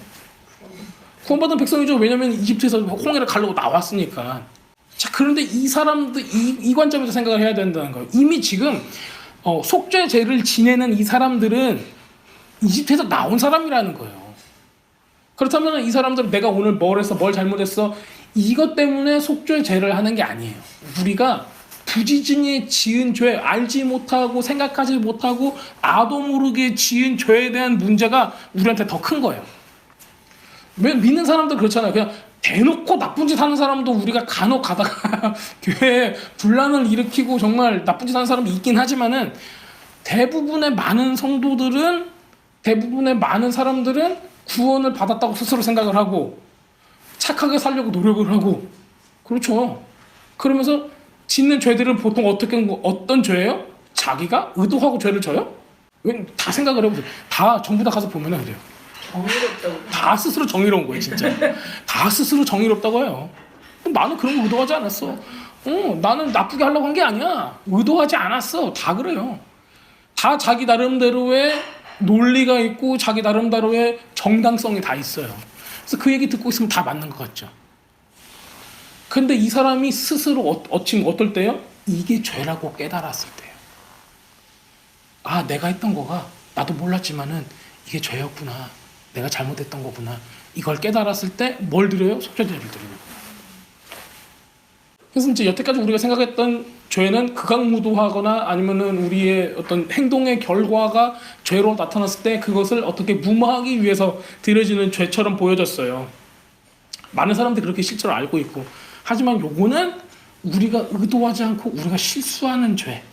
구원받은 백성이죠. 왜냐면 이집트에서 홍해를 가려고 나왔으니까. 자, 그런데 이 사람들 이 관점에서 생각을 해야 된다는 거예요. 이미 지금 속죄제를 지내는 이 사람들은 이집트에서 나온 사람이라는 거예요. 그렇다면 이 사람들은 내가 오늘 뭘 했어, 뭘 잘못했어, 이것 때문에 속죄 죄를 하는 게 아니에요. 우리가 부지중에 지은 죄, 알지 못하고 생각하지 못하고 나도 모르게 지은 죄에 대한 문제가 우리한테 더 큰 거예요. 왜 믿는 사람들 그렇잖아요. 그냥 대놓고 나쁜 짓 하는 사람도 우리가 간혹 가다가 교회에 분란을 일으키고 정말 나쁜 짓 하는 사람이 있긴 하지만은 대부분의 많은 성도들은, 대부분의 많은 사람들은 구원을 받았다고 스스로 생각을 하고 착하게 살려고 노력을 하고, 그렇죠. 그러면서 짓는 죄들은 보통 어떤 죄예요? 자기가 의도하고 죄를 져요? 다 생각을 해보세요. 다 전부 다 가서 보면 그래요.
정의롭다고.
다 스스로 정의로운 거예요, 진짜. 다 스스로 정의롭다고 해요. 나는 그런 거 의도하지 않았어. 나는 나쁘게 하려고 한 게 아니야. 의도하지 않았어. 다 그래요. 다 자기 나름대로의 논리가 있고 자기 나름대로의 정당성이 다 있어요. 그래서 그 얘기 듣고 있으면 다 맞는 것 같죠. 근데 이 사람이 스스로 어떨 때요? 이게 죄라고 깨달았을 때요. 아, 내가 했던 거가 나도 몰랐지만은 이게 죄였구나. 내가 잘못했던 거구나. 이걸 깨달았을 때 뭘 드려요? 속죄제를 드려요. 그래서 이제 여태까지 우리가 생각했던 죄는 극악무도하거나 아니면은 우리의 어떤 행동의 결과가 죄로 나타났을 때 그것을 어떻게 무마하기 위해서 드려지는 죄처럼 보여졌어요. 많은 사람들이 그렇게 실제로 알고 있고. 하지만 요거는 우리가 의도하지 않고 우리가 실수하는 죄.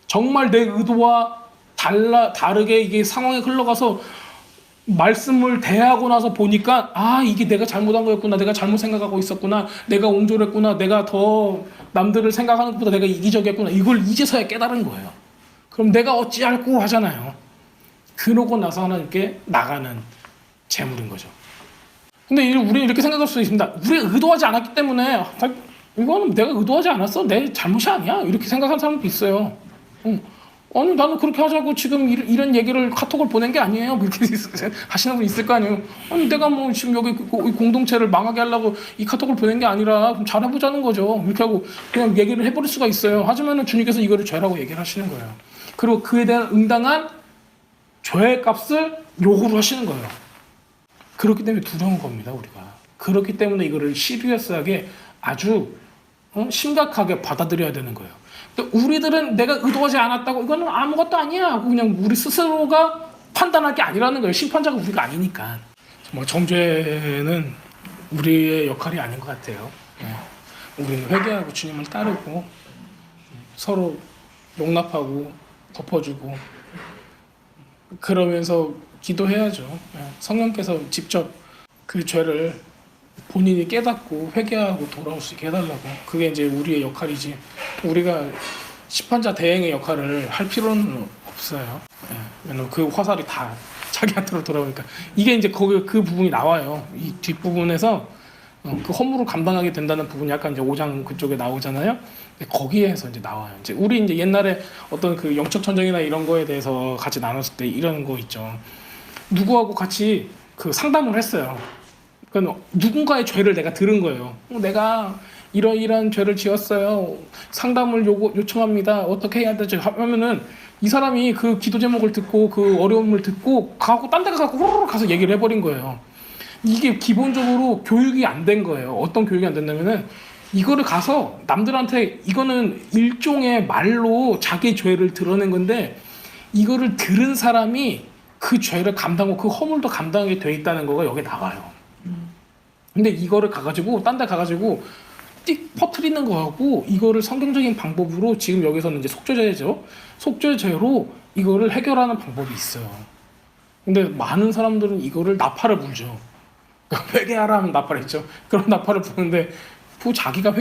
정말 내 의도와 다르게 이게 상황이 흘러가서 말씀을 대하고 나서 보니까 아, 이게 내가 잘못한 거였구나. 내가 잘못 생각하고 있었구나. 내가 옹졸했구나. 내가 더 남들을 생각하는 것보다 내가 이기적이었구나. 이걸 이제서야 깨달은 거예요. 그럼 내가 어찌할꼬 하잖아요. 그러고 나서 하나님께 나가는 재물인 거죠. 근데 우리는 이렇게 생각할 수 있습니다. 우리가 의도하지 않았기 때문에 이거는 내가 의도하지 않았어. 내 잘못이 아니야. 이렇게 생각하는 사람도 있어요. 아니 나는 그렇게 하자고 지금 이런 얘기를 카톡을 보낸 게 아니에요. 그렇게 하시는 분 있을 거 아니에요. 아니 내가 뭐 지금 여기 공동체를 망하게 하려고 이 카톡을 보낸 게 아니라 그럼 잘해보자는 거죠. 이렇게 하고 그냥 얘기를 해버릴 수가 있어요. 하지만은 주님께서 이거를 죄라고 얘기를 하시는 거예요. 그리고 그에 대한 응당한 죄의 값을 요구를 하시는 거예요. 그렇기 때문에 두려운 겁니다, 우리가. 그렇기 때문에 이거를 시리어스하게 아주 심각하게 받아들여야 되는 거예요. 우리들은 내가 의도하지 않았다고 이거는 아무것도 아니야 하고 그냥 우리 스스로가 판단할 게 아니라는 거예요. 심판자가 우리가 아니니까. 뭐 정죄는 우리의 역할이 아닌 것 같아요. 우리는 회개하고 주님을 따르고 서로 용납하고 덮어주고 그러면서 기도해야죠. 성령께서 직접 그 죄를 본인이 깨닫고 회개하고 돌아올 수 있게 해달라고. 그게 이제 우리의 역할이지. 우리가 심판자 대행의 역할을 할 필요는 없어요. 왜냐면 그 화살이 다 자기한테로 돌아오니까. 이게 이제 그 부분이 나와요. 이 뒷부분에서 그 허물을 감당하게 된다는 부분이 약간 이제 5장 그쪽에 나오잖아요. 거기에서 이제 나와요. 이제 우리 이제 옛날에 어떤 그 영적 전쟁이나 이런 거에 대해서 같이 나눴을 때 이런 거 있죠. 누구하고 같이 그 상담을 했어요. 그러니까 누군가의 죄를 내가 들은 거예요. 내가 이러이러한 죄를 지었어요. 상담을 요청합니다. 어떻게 해야 되죠? 하면은 이 사람이 그 기도 제목을 듣고 그 어려움을 듣고 가고 딴 데 가서 호로록 가서 얘기를 해버린 거예요. 이게 기본적으로 교육이 안 된 거예요. 어떤 교육이 안 됐냐면은 이거를 가서 남들한테 이거는 일종의 말로 자기 죄를 드러낸 건데 이거를 들은 사람이 그 죄를 감당하고 그 허물도 감당하게 돼 있다는 거가 여기 나와요. 근데 이거를 가가지고 딴 데 가가지고 띡 퍼뜨리는 거하고 이거를 성경적인 방법으로 지금 여기서는 이제 속죄죄죠. 속죄죄로 이거를 해결하는 방법이 있어요. 근데 많은 사람들은 이거를 나팔을 불죠. 회개하라 하면 나팔을 했죠. 그런 나팔을 부는데 자기가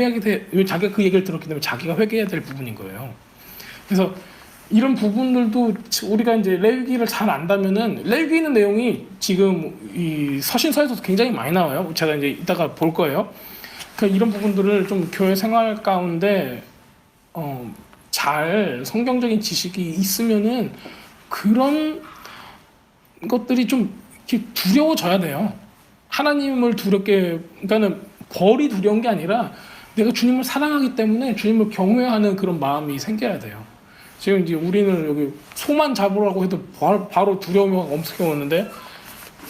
자기가 그 얘기를 들었기 때문에 자기가 회개해야 될 부분인 거예요. 그래서 이런 부분들도 우리가 이제 레위기를 잘 안다면은 레위기 있는 내용이 지금 이 서신서에서도 굉장히 많이 나와요. 제가 이제 이따가 볼 거예요. 그러니까 이런 부분들을 좀 교회 생활 가운데 잘 성경적인 지식이 있으면은 그런 것들이 좀 이렇게 두려워져야 돼요. 하나님을 두렵게, 그러니까는 벌이 두려운 게 아니라 내가 주님을 사랑하기 때문에 주님을 경외하는 그런 마음이 생겨야 돼요. 지금 이제 우리는 여기 소만 잡으라고 해도 바로 두려움이 엄습해 오는데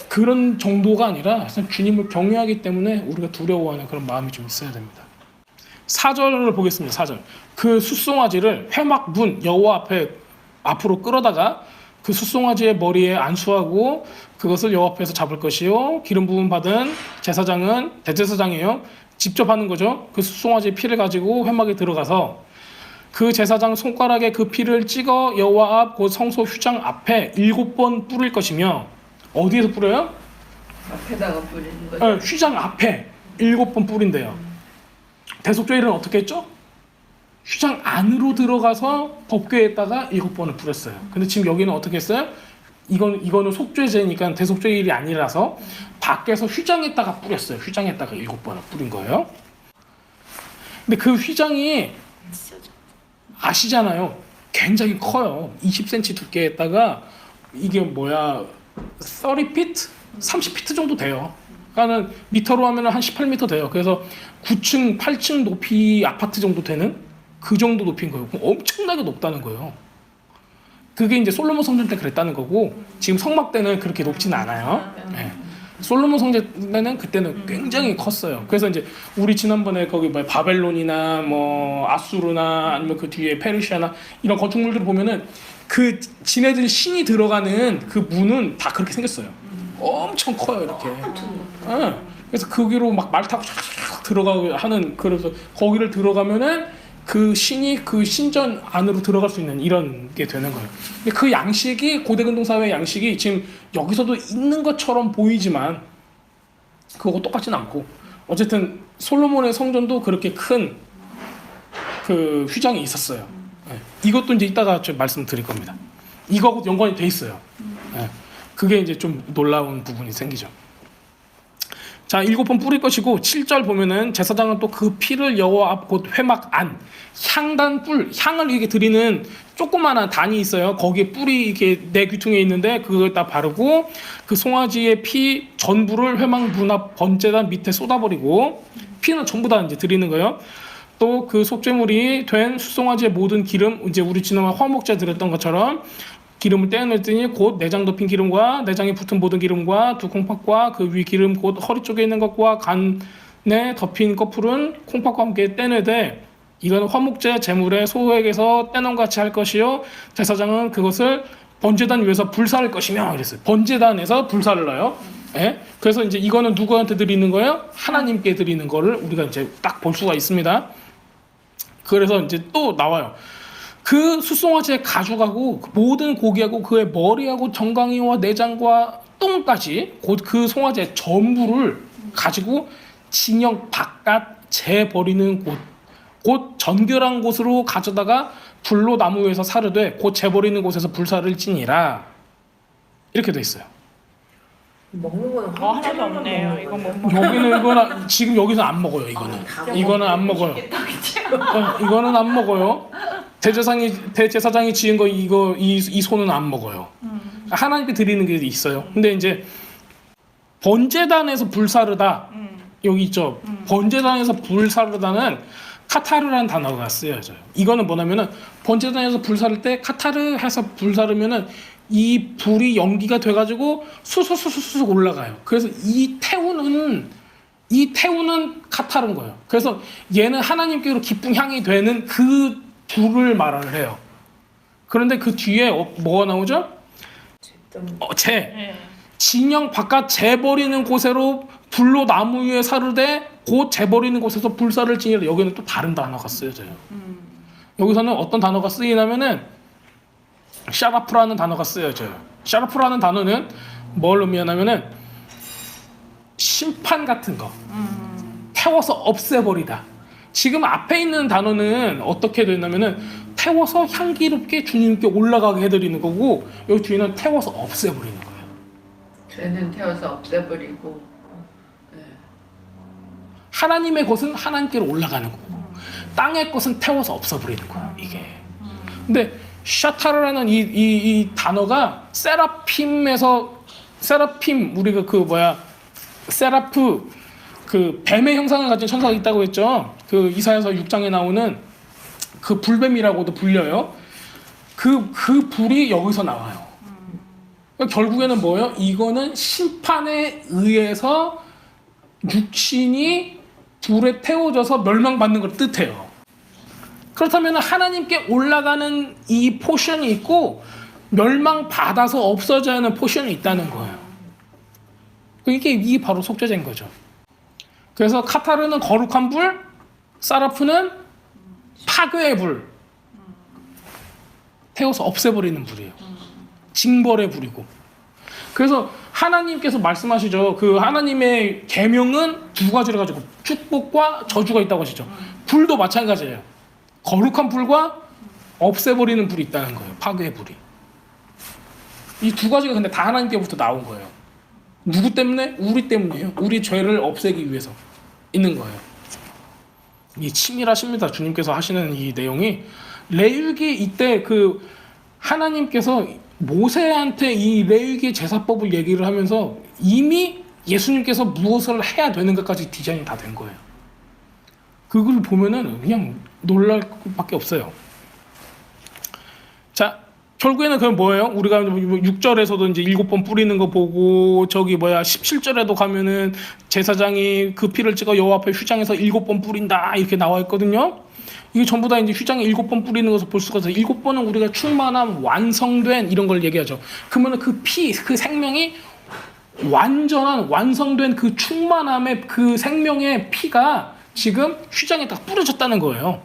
그런 정도가 아니라 주님을 경외하기 때문에 우리가 두려워하는 그런 마음이 좀 있어야 됩니다. 4절을 보겠습니다. 4절. 그 숫송아지를 회막 문 여호와 앞으로 끌어다가 그 숫송아지의 머리에 안수하고 그것을 여호와 앞에서 잡을 것이요 기름 부음 받은 제사장은 대제사장이에요. 직접 하는 거죠. 그 숫송아지의 피를 가지고 회막에 들어가서 그 제사장 손가락에 그 피를 찍어 여호와 앞 곧 성소 휴장 앞에 7번 뿌릴 것이며 어디에서 뿌려요?
앞에다가 뿌리는 거죠.
휴장 앞에 7번 뿌린대요. 대속죄일은 어떻게 했죠? 휴장 안으로 들어가서 법궤에다가 7번을 뿌렸어요. 근데 지금 여기는 어떻게 했어요? 이거는 속죄제니까 대속죄일이 아니라서 밖에서 휴장에다가 뿌렸어요. 휴장에다가 7번을 뿌린 거예요. 근데 그 휴장이 아시잖아요. 굉장히 커요. 20cm 두께에다가 이게 30피트? 30피트 정도 돼요. 그러니까는 미터로 하면 한 18m 돼요. 그래서 9층, 8층 높이 아파트 정도 되는 그 정도 높이인 거예요. 엄청나게 높다는 거예요. 그게 이제 솔로몬 성전 때 그랬다는 거고 지금 성막 때는 그렇게 높지는 않아요. 네. 솔로몬 성전 때는 그때는 굉장히 컸어요. 그래서 이제 우리 지난번에 거기 바벨론이나 아수르나 아니면 그 뒤에 페르시아나 이런 건축물들을 보면은 그 지네들이 신이 들어가는 그 문은 다 그렇게 생겼어요. 엄청 커요 이렇게. 네. 그래서 거기로 막 말 타고 쫙 들어가고 하는 그래서 거기를 들어가면은 그 신이 그 신전 안으로 들어갈 수 있는 이런 게 되는 거예요. 근데 그 양식이 고대 근동 사회의 양식이 지금 여기서도 있는 것처럼 보이지만 그거하고 똑같지는 않고 어쨌든 솔로몬의 성전도 그렇게 큰 그 휘장이 있었어요. 네. 이것도 이제 이따가 좀 말씀드릴 겁니다. 이거하고 연관이 돼 있어요. 네. 그게 이제 좀 놀라운 부분이 생기죠. 자, 7번 뿌릴 것이고 7절 보면은 제사장은 또 그 피를 여호와 앞 곧 회막 안 향단뿔 향을 이렇게 드리는 조그마한 단이 있어요. 거기에 뿔이 이렇게 내 귀퉁이에 있는데 그걸 다 바르고 그 송아지의 피 전부를 회막 문 앞 번제단 밑에 쏟아버리고 피는 전부 다 이제 드리는 거예요. 또 그 속죄물이 된 숫송아지의 모든 기름 이제 우리 지난번 화목제 드렸던 것처럼 기름을 떼어냈더니 곧 내장 덮인 기름과 내장에 붙은 모든 기름과 두 콩팥과 그 위 기름 곧 허리 쪽에 있는 것과 간에 덮인 꺼풀은 콩팥과 함께 떼내되 이거는 화목제 제물의 소액에서 떼놓은 같이 할 것이요 제사장은 그것을 번제단 위에서 불사를 것이며 이랬어요. 번제단에서 불사를 넣어요. 예? 그래서 이제 이거는 누구한테 드리는 거예요? 하나님께 드리는 거를 우리가 이제 딱 볼 수가 있습니다. 그래서 이제 또 나와요. 그 숫송아지의 가죽하고 모든 고기하고 그의 머리하고 정강이와 내장과 똥까지 곧 그 송아지의 전부를 가지고 진영 바깥 재버리는 곧 정결한 곳으로 가져다가 불로 나무 위에서 사르되 곧 재버리는 곳에서 불사를 지니라 이렇게 돼 있어요.
먹는 거는
하나도 없네요. 이거 못 먹어.
여기는 이거는 지금 여기서 안 먹어요. 이거는 안 먹어요. 이거는 안 먹어요. 대제사장이 지은 거 이 손은 안 먹어요. 하나님께 드리는 게 있어요. 근데 이제 번제단에서 불사르다 여기 있죠. 번제단에서 불사르다는 카타르라는 단어가 쓰여져요. 이거는 뭐냐면은 번제단에서 불사를 때 카타르 해서 불사르면은 이 불이 연기가 돼가지고 수수수수수 올라가요. 그래서 이 태우는 카타르인 거예요. 그래서 얘는 하나님께로 기쁜 향이 되는 그 불을 말을 해요. 그런데 그 뒤에 뭐가 나오죠? 진영 바깥 재버리는 곳으로 불로 나무 위에 사르되 곧 재버리는 곳에서 불사를 지니라. 여기는 또 다른 단어가 쓰여져요. 여기서는 어떤 단어가 쓰이냐면은 샤라프라는 단어가 쓰여져요. 샤라프라는 단어는 뭘 의미하냐면은 심판 같은 거 태워서 없애버리다. 지금 앞에 있는 단어는 어떻게 되냐면은 태워서 향기롭게 주님께 올라가게 해드리는 거고 여기 뒤에는 태워서 없애버리는 거예요.
죄는 태워서 없애버리고
하나님의 것은 하나님께로 올라가는 거고 땅의 것은 태워서 없애버리는 거예요. 이게. 근데 샤타르라는 이 단어가 세라핌 우리가 세라프 그 뱀의 형상을 가진 천사가 있다고 했죠. 그 이사야서 6장에 나오는 그 불뱀이라고도 불려요. 그 불이 여기서 나와요. 그러니까 결국에는 뭐예요? 이거는 심판에 의해서 육신이 불에 태워져서 멸망받는 걸 뜻해요. 그렇다면 하나님께 올라가는 이 포션이 있고 멸망받아서 없어져야 하는 포션이 있다는 거예요. 이게 바로 속죄제인 거죠. 그래서 카타르는 거룩한 불, 사라프는 파괴의 불, 태워서 없애버리는 불이에요. 징벌의 불이고. 그래서 하나님께서 말씀하시죠. 그 하나님의 계명은 두 가지를 가지고 축복과 저주가 있다고 하시죠. 불도 마찬가지예요. 거룩한 불과 없애버리는 불이 있다는 거예요. 파괴의 불이. 이 두 가지가 근데 다 하나님께부터 나온 거예요. 누구 때문에? 우리 때문이에요. 우리 죄를 없애기 위해서 있는 거예요. 이 치밀하십니다. 주님께서 하시는 이 내용이. 레위기 이때 그 하나님께서 모세한테 이 레위기 제사법을 얘기를 하면서 이미 예수님께서 무엇을 해야 되는 것까지 디자인이 다 된 거예요. 그걸 보면은 그냥 놀랄 것밖에 없어요. 자, 결국에는 그건 뭐예요? 우리가 6절에서도 이제 7번 뿌리는 거 보고, 저기 17절에도 가면은 제사장이 그 피를 찍어 여호와 앞에 휘장에서 7번 뿌린다 이렇게 나와 있거든요. 이게 전부 다 이제 휘장에 7번 뿌리는 것을 볼 수가 있어요. 7번은 우리가 충만한 완성된 이런 걸 얘기하죠. 그러면은 그 피, 그 생명이 완전한 완성된 그 충만함의 그 생명의 피가 지금 휘장에 딱 뿌려졌다는 거예요.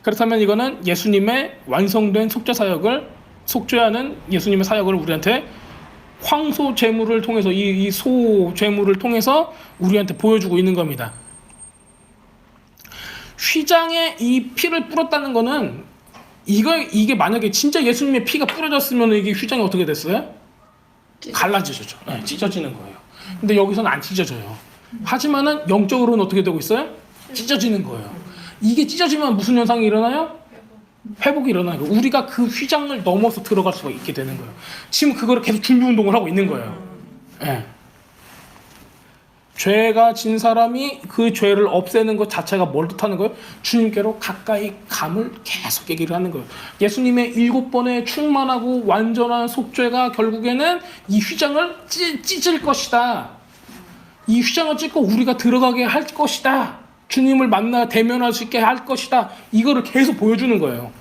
그렇다면 이거는 예수님의 완성된 속죄 사역을 속죄하는 예수님의 사역을 우리한테 황소 제물을 통해서 이 소 제물을 통해서 우리한테 보여주고 있는 겁니다. 휘장에 이 피를 뿌렸다는 거는 이게 만약에 진짜 예수님의 피가 뿌려졌으면 이게 휘장이 어떻게 됐어요? 갈라지죠. 네, 찢어지는 거예요. 근데 여기서는 안 찢어져요. 하지만은 영적으로는 어떻게 되고 있어요? 찢어지는 거예요. 이게 찢어지면 무슨 현상이 일어나요? 회복이 일어나요. 우리가 그 휘장을 넘어서 들어갈 수가 있게 되는 거예요. 지금 그거를 계속 준비 운동을 하고 있는 거예요. 네. 죄가 진 사람이 그 죄를 없애는 것 자체가 뭘 뜻하는 거예요? 주님께로 가까이 감을 계속 얘기를 하는 거예요. 예수님의 7번의 충만하고 완전한 속죄가 결국에는 이 휘장을 찢을 것이다. 이 휘장을 찢고 우리가 들어가게 할 것이다. 주님을 만나 대면할 수 있게 할 것이다. 이거를 계속 보여주는 거예요.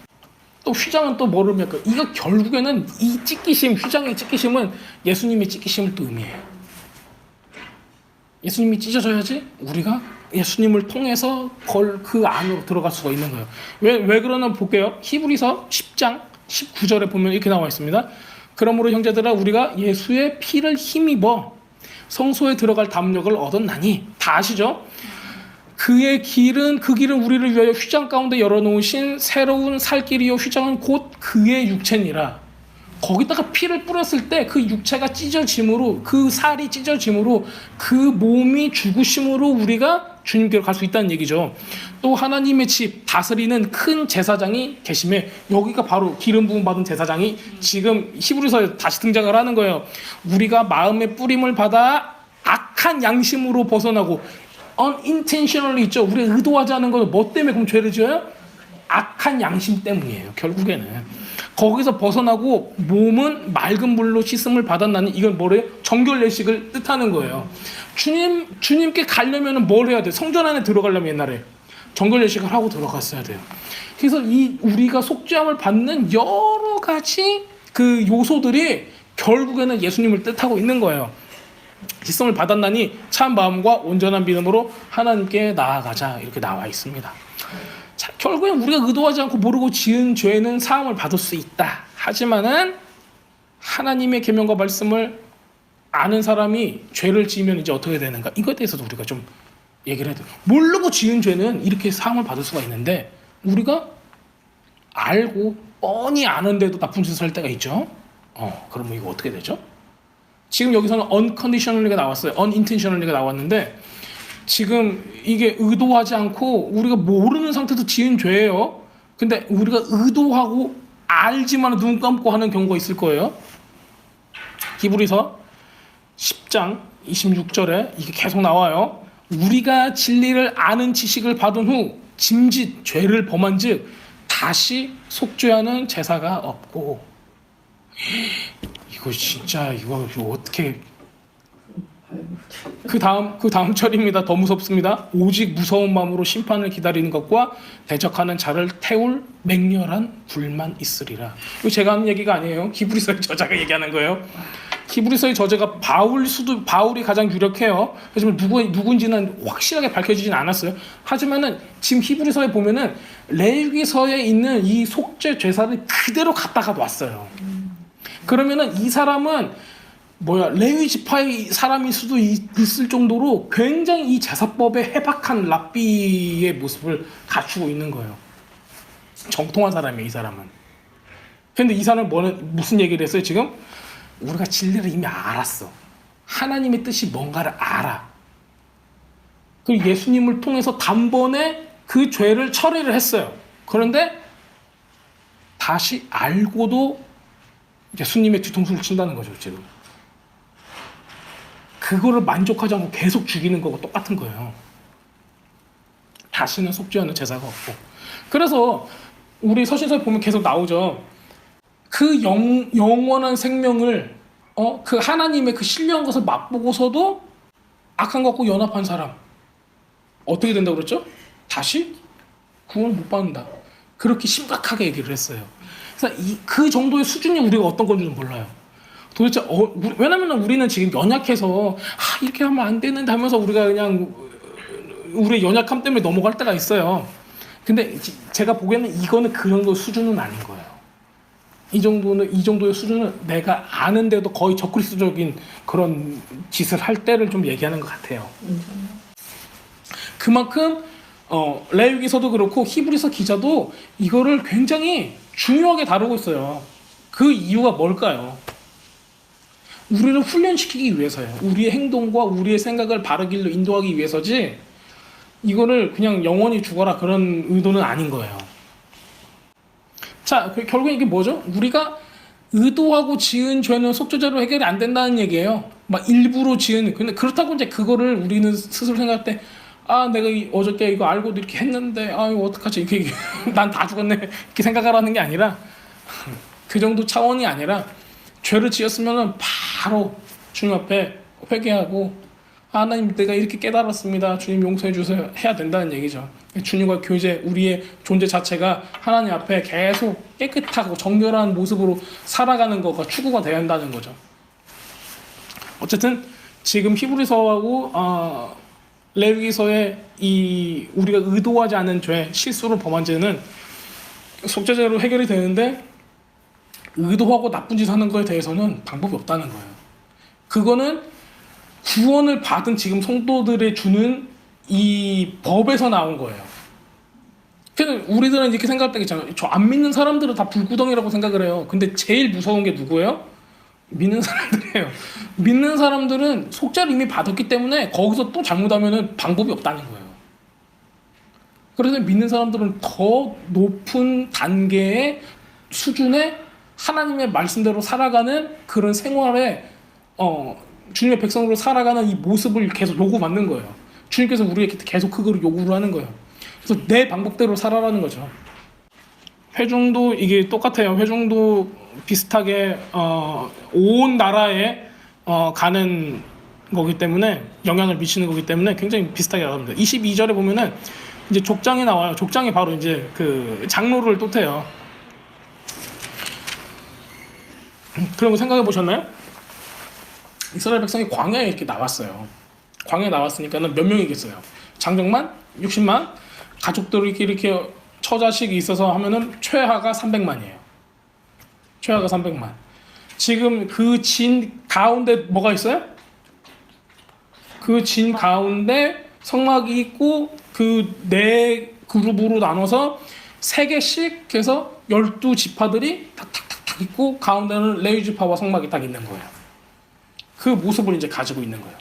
또 휘장은 또 뭐를 의미할까요? 이거 결국에는 이 찢기심, 휘장의 찢기심은 예수님의 찢기심을 또 의미해요. 예수님이 찢어져야지 우리가 예수님을 통해서 그 안으로 들어갈 수가 있는 거예요. 왜 그러나 볼게요. 히브리서 10장 19절에 보면 이렇게 나와 있습니다. 그러므로 형제들아 우리가 예수의 피를 힘입어 성소에 들어갈 담력을 얻었나니. 다 아시죠? 그의 길은 그 길은 우리를 위하여 휘장 가운데 열어놓으신 새로운 살 길이요 휘장은 곧 그의 육체니라. 거기다가 피를 뿌렸을 때 그 육체가 찢어짐으로 그 살이 찢어짐으로 그 몸이 죽으심으로 우리가 주님께로 갈 수 있다는 얘기죠. 또 하나님의 집 다스리는 큰 제사장이 계심에 여기가 바로 기름 부음 받은 제사장이 지금 히브리서에 다시 등장을 하는 거예요. 우리가 마음의 뿌림을 받아 악한 양심으로 벗어나고 unintentionally 있죠. 우리가 의도하지 않은 거 뭐 때문에 그럼 죄를 지어요? 악한 양심 때문이에요. 결국에는 거기서 벗어나고 몸은 맑은 물로 씻음을 받았나니. 이건 뭐래요? 정결 예식을 뜻하는 거예요. 주님께 가려면 뭘 해야 돼? 성전 안에 들어가려면 옛날에 정결 예식을 하고 들어갔어야 돼요. 그래서 우리가 속죄함을 받는 여러 가지 그 요소들이 결국에는 예수님을 뜻하고 있는 거예요. 씻음을 받았나니 참 마음과 온전한 믿음으로 하나님께 나아가자 이렇게 나와 있습니다. 자, 결국엔 우리가 의도하지 않고 모르고 지은 죄는 사함을 받을 수 있다. 하지만은 하나님의 계명과 말씀을 아는 사람이 죄를 지으면 이제 어떻게 되는가? 이거에 대해서도 우리가 좀 얘기를 해야 돼요. 모르고 지은 죄는 이렇게 사함을 받을 수가 있는데 우리가 알고 뻔히 아는데도 나쁜 짓을 할 때가 있죠. 그러면 이거 어떻게 되죠? 지금 여기서는 unconditionally가 나왔어요. unintentionally가 나왔는데 지금 이게 의도하지 않고 우리가 모르는 상태에서 지은 죄예요. 근데 우리가 의도하고 알지만 눈 감고 하는 경우가 있을 거예요. 히브리서 10장 26절에 이게 계속 나와요. 우리가 진리를 아는 지식을 받은 후 짐짓 죄를 범한 즉 다시 속죄하는 제사가 없고. 이거 진짜 이거 어떻게 그 다음 절입니다. 더 무섭습니다. 오직 무서운 마음으로 심판을 기다리는 것과 대적하는 자를 태울 맹렬한 불만 있으리라. 이거 제가 하는 얘기가 아니에요. 히브리서의 저자가 얘기하는 거예요. 히브리서의 저자가 바울이 가장 유력해요. 하지만 누군지는 확실하게 밝혀지진 않았어요. 하지만은 지금 히브리서에 보면은 레위기서에 있는 이 속죄 제사를 그대로 갖다가 놨어요. 그러면은 이 사람은 레위 지파의 사람일 수도 있을 정도로 굉장히 이 제사법에 해박한 랍비의 모습을 갖추고 있는 거예요. 정통한 사람이에요, 이 사람은. 근데 이 사람은 무슨 얘기를 했어요, 지금? 우리가 진리를 이미 알았어. 하나님의 뜻이 뭔가를 알아. 그리고 예수님을 통해서 단번에 그 죄를 처리를 했어요. 그런데 다시 알고도 예수님의 뒤통수를 친다는 거죠, 지금. 그거를 만족하지 않고 계속 죽이는 거고 똑같은 거예요. 다시는 속죄하는 제사가 없고. 그래서 우리 서신서에 보면 계속 나오죠. 그 영원한 생명을 그 하나님의 그 신령한 것을 맛보고서도 악한 것과 연합한 사람 어떻게 된다고 그랬죠? 다시 구원을 못 받는다. 그렇게 심각하게 얘기를 했어요. 그래서 그 정도의 수준이 우리가 어떤 건지는 몰라요. 도대체 왜냐면 우리는 지금 연약해서 이렇게 하면 안 되는데 하면서 우리가 그냥 우리의 연약함 때문에 넘어갈 때가 있어요. 근데 제가 보기에는 이거는 그 정도 수준은 아닌 거예요. 이 정도의 수준은 내가 아는데도 거의 적그리스도적인 그런 짓을 할 때를 좀 얘기하는 것 같아요. 그만큼 레위기서도 그렇고 히브리서 기자도 이거를 굉장히 중요하게 다루고 있어요. 그 이유가 뭘까요? 우리를 훈련시키기 위해서예요. 우리의 행동과 우리의 생각을 바른 길로 인도하기 위해서지 이거를 그냥 영원히 죽어라 그런 의도는 아닌 거예요. 자, 결국 이게 뭐죠? 우리가 의도하고 지은 죄는 속죄제로 해결이 안 된다는 얘기예요. 막 일부러 지은. 근데 그렇다고 이제 그거를 우리는 스스로 생각할 때 내가 어저께 이거 알고도 이렇게 했는데 이거 어떡하지? 이렇게 난 다 죽었네. 이렇게 생각하라는 게 아니라 그 정도 차원이 아니라 죄를 지었으면 바로 주님 앞에 회개하고 하나님 내가 이렇게 깨달았습니다. 주님 용서해 주세요. 해야 된다는 얘기죠. 주님과 교제, 우리의 존재 자체가 하나님 앞에 계속 깨끗하고 정결한 모습으로 살아가는 거가 추구가 되어야 한다는 거죠. 어쨌든 지금 히브리서하고 레위기서의 이 우리가 의도하지 않은 죄, 실수로 범한 죄는 속죄죄로 해결이 되는데 의도하고 나쁜 짓 하는 거에 대해서는 방법이 없다는 거예요. 그거는 구원을 받은 지금 성도들이 주는 이 법에서 나온 거예요. 그래서 우리들은 이렇게 생각할 때 있잖아요. 저 안 믿는 사람들은 다 불구덩이라고 생각을 해요. 근데 제일 무서운 게 누구예요? 믿는 사람들이에요. 믿는 사람들은 속죄를 이미 받았기 때문에 거기서 또 잘못하면 방법이 없다는 거예요. 그래서 믿는 사람들은 더 높은 단계의 수준의 하나님의 말씀대로 살아가는 그런 생활에 주님의 백성으로 살아가는 이 모습을 계속 요구받는 거예요. 주님께서 우리에게 계속 그거를 요구를 하는 거예요. 그래서 내 방법대로 살아라는 거죠. 회중도 이게 똑같아요. 회중도 비슷하게 온 나라에 가는 거기 때문에 영향을 미치는 거기 때문에 굉장히 비슷하게 나갑니다. 22절에 보면은 이제 족장이 나와요. 족장이 바로 이제 그 장로를 뜻해요. 그런 거 생각해 보셨나요? 이스라엘 백성이 광야에 이렇게 나왔어요. 광야에 나왔으니까는 몇 명이겠어요? 장정만? 60만? 가족들이 이렇게 처자식이 있어서 하면은 최하가 300만이에요. 최하가 300만. 지금 그 진 가운데 뭐가 있어요? 그 진 가운데 성막이 있고 그 네 그룹으로 나눠서 3개씩 해서 12지파들이 탁탁탁탁 있고 가운데는 레위 지파와 성막이 딱 있는 거예요. 그 모습을 이제 가지고 있는 거예요.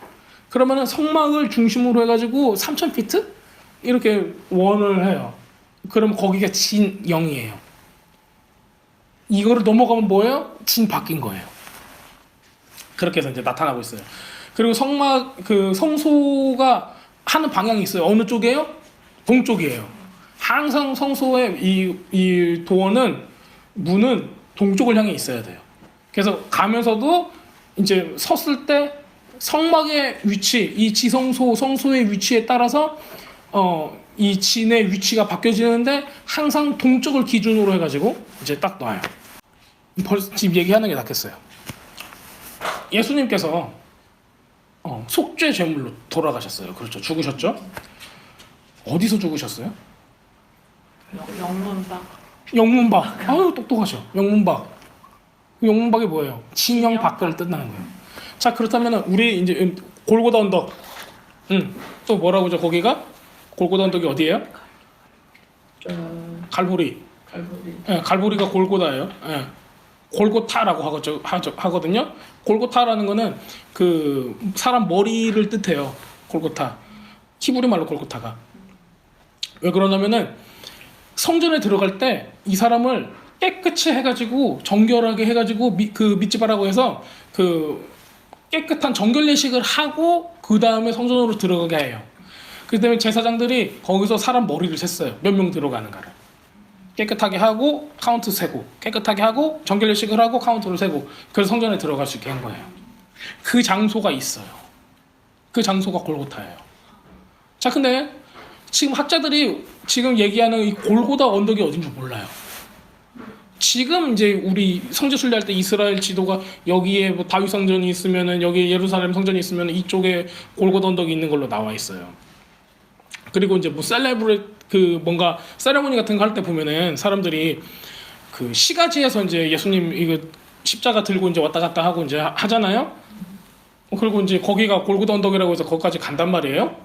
그러면은 성막을 중심으로 해가지고 3,000피트 이렇게 원을 해요. 그럼 거기가 진 0이에요. 이거를 넘어가면 뭐예요? 진 바뀐 거예요. 그렇게 해서 이제 나타나고 있어요. 그리고 성막 그 성소가 하는 방향이 있어요. 어느 쪽이에요? 동쪽이에요. 항상 성소의 이 도어는 문은 동쪽을 향해 있어야 돼요. 그래서 가면서도 이제 섰을 때 성막의 위치, 이 지성소, 성소의 위치에 따라서 이 진의 위치가 바뀌어지는데 항상 동쪽을 기준으로 해가지고 이제 딱 놔요. 벌써 지금 얘기하는 게 낫겠어요. 예수님께서 속죄 제물로 돌아가셨어요. 그렇죠. 죽으셨죠? 어디서 죽으셨어요?
영문방.
영문박. 아유 똑똑하셔. 영문박. 영문박이 뭐예요? 진영 박근을 뜻나는 거예요. 자 그렇다면 우리 이제 골고다 언덕. 또 뭐라고죠? 거기가 골고다 언덕이 어디예요? 갈보리.
갈보리.
예, 갈보리가 골고다예요. 예. 골고타라고 하거든요. 골고타라는 거는 그 사람 머리를 뜻해요. 골고타. 히브리 말로 골고타가. 왜 그러냐면은 성전에 들어갈 때 이 사람을 깨끗이 해가지고 정결하게 해가지고 그 밑집하라고 해서 그 깨끗한 정결 예식을 하고 그 다음에 성전으로 들어가게 해요. 그 때문에 제사장들이 거기서 사람 머리를 셌어요. 몇 명 들어가는가를. 깨끗하게 하고 카운트 세고, 깨끗하게 하고 정결 예식을 하고 카운트를 세고, 그래서 성전에 들어갈 수 있게 한 거예요. 그 장소가 있어요. 그 장소가 골고타예요. 자, 근데 지금 학자들이 지금 얘기하는 이 골고다 언덕이 어딘지 몰라요. 지금 이제 우리 성지 순례할 때 이스라엘 지도가 여기에 뭐 다윗 성전이 있으면은 여기 예루살렘 성전이 있으면 이쪽에 골고다 언덕이 있는 걸로 나와 있어요. 그리고 이제 뭐 그 뭔가 세레모니 같은 거 할 때 보면은 사람들이 그 시가지에서 이제 예수님 이거 십자가 들고 이제 왔다 갔다 하고 이제 하잖아요. 그리고 이제 거기가 골고다 언덕이라고 해서 거기까지 간단 말이에요.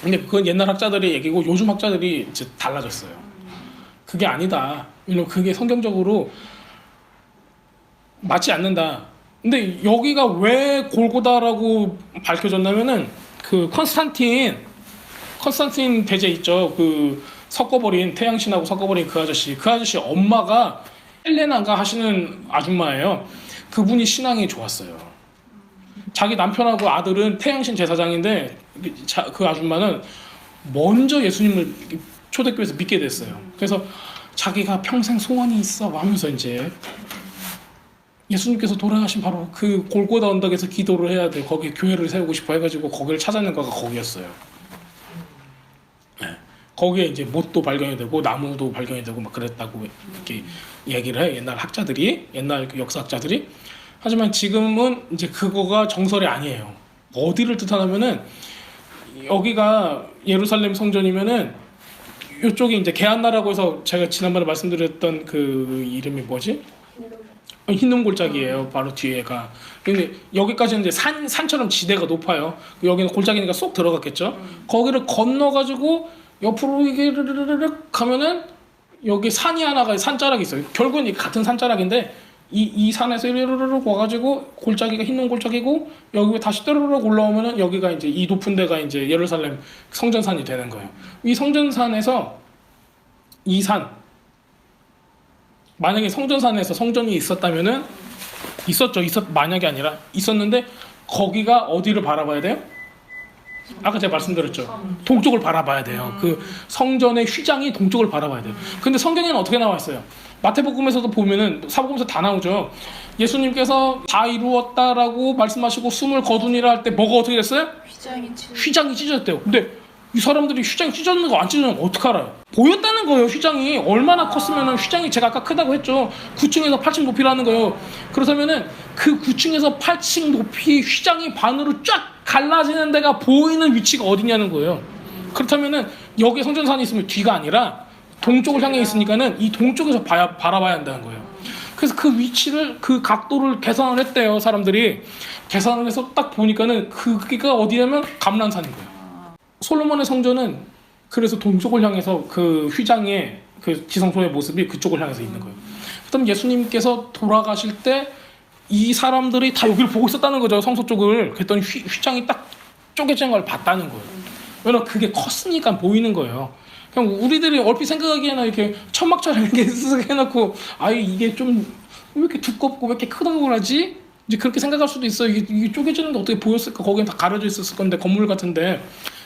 근데 그건 옛날 학자들의 얘기고 요즘 학자들이 이제 달라졌어요. 그게 아니다. 왜냐면 그게 성경적으로 맞지 않는다. 근데 여기가 왜 골고다라고 밝혀졌냐면은 그 컨스탄틴 대제 있죠. 그 섞어버린 태양신하고 섞어버린 그 아저씨 엄마가 헬레나가 하시는 아줌마예요. 그분이 신앙이 좋았어요. 자기 남편하고 아들은 태양신 제사장인데 그 아줌마는 먼저 예수님을 초대교회에서 믿게 됐어요. 그래서 자기가 평생 소원이 있어 하면서 이제 예수님께서 돌아가신 바로 그 골고다 언덕에서 기도를 해야 돼. 거기에 교회를 세우고 싶어 해가지고 거기를 찾아낸 거가 거기였어요. 네. 거기에 이제 못도 발견이 되고 나무도 발견이 되고 막 그랬다고 이렇게 얘기를 해. 옛날 학자들이, 옛날 그 역사학자들이. 하지만 지금은 이제 그거가 정설이 아니에요. 어디를 뜻하냐면은 여기가 예루살렘 성전이면은 이쪽이 이제 게한나라고 해서 제가 지난번에 말씀드렸던 그 이름이 뭐지? 흰놈 골짜기예요. 바로 뒤에가. 근데 여기까지는 이제 산처럼 지대가 높아요. 여기는 골짜기니까 쏙 들어갔겠죠. 거기를 건너가지고 옆으로 이게 르르르륵 가면은 여기 산이 하나가 산자락이 있어요. 결국은 같은 산자락인데 이 산에서 이르르륵 와가지고 골짜기가 흰놈 골짜기고 여기 다시 뚜르륵 올라오면은 여기가 이제 이 높은 데가 이제 예루살렘 성전산이 되는 거예요. 이 성전산에서 이 산 만약에 성전산에서 성전이 있었다면은 만약이 아니라 있었는데 거기가 어디를 바라봐야 돼요? 아까 제가 말씀드렸죠. 동쪽을 바라봐야 돼요. 그 성전의 휘장이 동쪽을 바라봐야 돼요. 근데 성경에는 어떻게 나와 있어요? 마태복음에서도 보면은 사복음에서 다 나오죠. 예수님께서 다 이루었다라고 말씀하시고 숨을 거두니라 할 때 뭐가 어떻게 됐어요? 휘장이 찢어졌대요. 근데 이 사람들이 휘장이 찢어졌는 거 안 찢어졌는 거 어떻게 알아요? 보였다는 거예요. 휘장이 얼마나 컸으면 휘장이 제가 아까 크다고 했죠. 9층에서 8층 높이라는 거예요. 그렇다면은 그 9층에서 8층 높이 휘장이 반으로 쫙 갈라지는 데가 보이는 위치가 어디냐는 거예요. 그렇다면은 여기 성전산이 있으면 뒤가 아니라 동쪽을 향해 있으니까는 이 동쪽에서 바라봐야 한다는 거예요. 그래서 그 위치를 그 각도를 계산을 했대요. 사람들이 계산을 해서 딱 보니까는 그게가 어디냐면 감람산인 거예요. 솔로몬의 성전은 그래서 동쪽을 향해서 그 휘장의 그 지성소의 모습이 그쪽을 향해서 있는 거예요. 그다음 예수님께서 돌아가실 때 이 사람들이 다 여기를 보고 있었다는 거죠. 성소 쪽을. 그랬더니 휘장이 딱 쪼개진 걸 봤다는 거예요. 왜냐면 그게 컸으니까 보이는 거예요. 그냥 우리들이 얼핏 생각하기에는 이렇게 천막처럼 이렇게 쓱 해놓고 이게 좀 왜 이렇게 두껍고 왜 이렇게 크다고 그러지? 이제 그렇게 생각할 수도 있어요. 이게 쪼개지는데 어떻게 보였을까? 거기는 다 가려져 있었을 건데 건물 같은데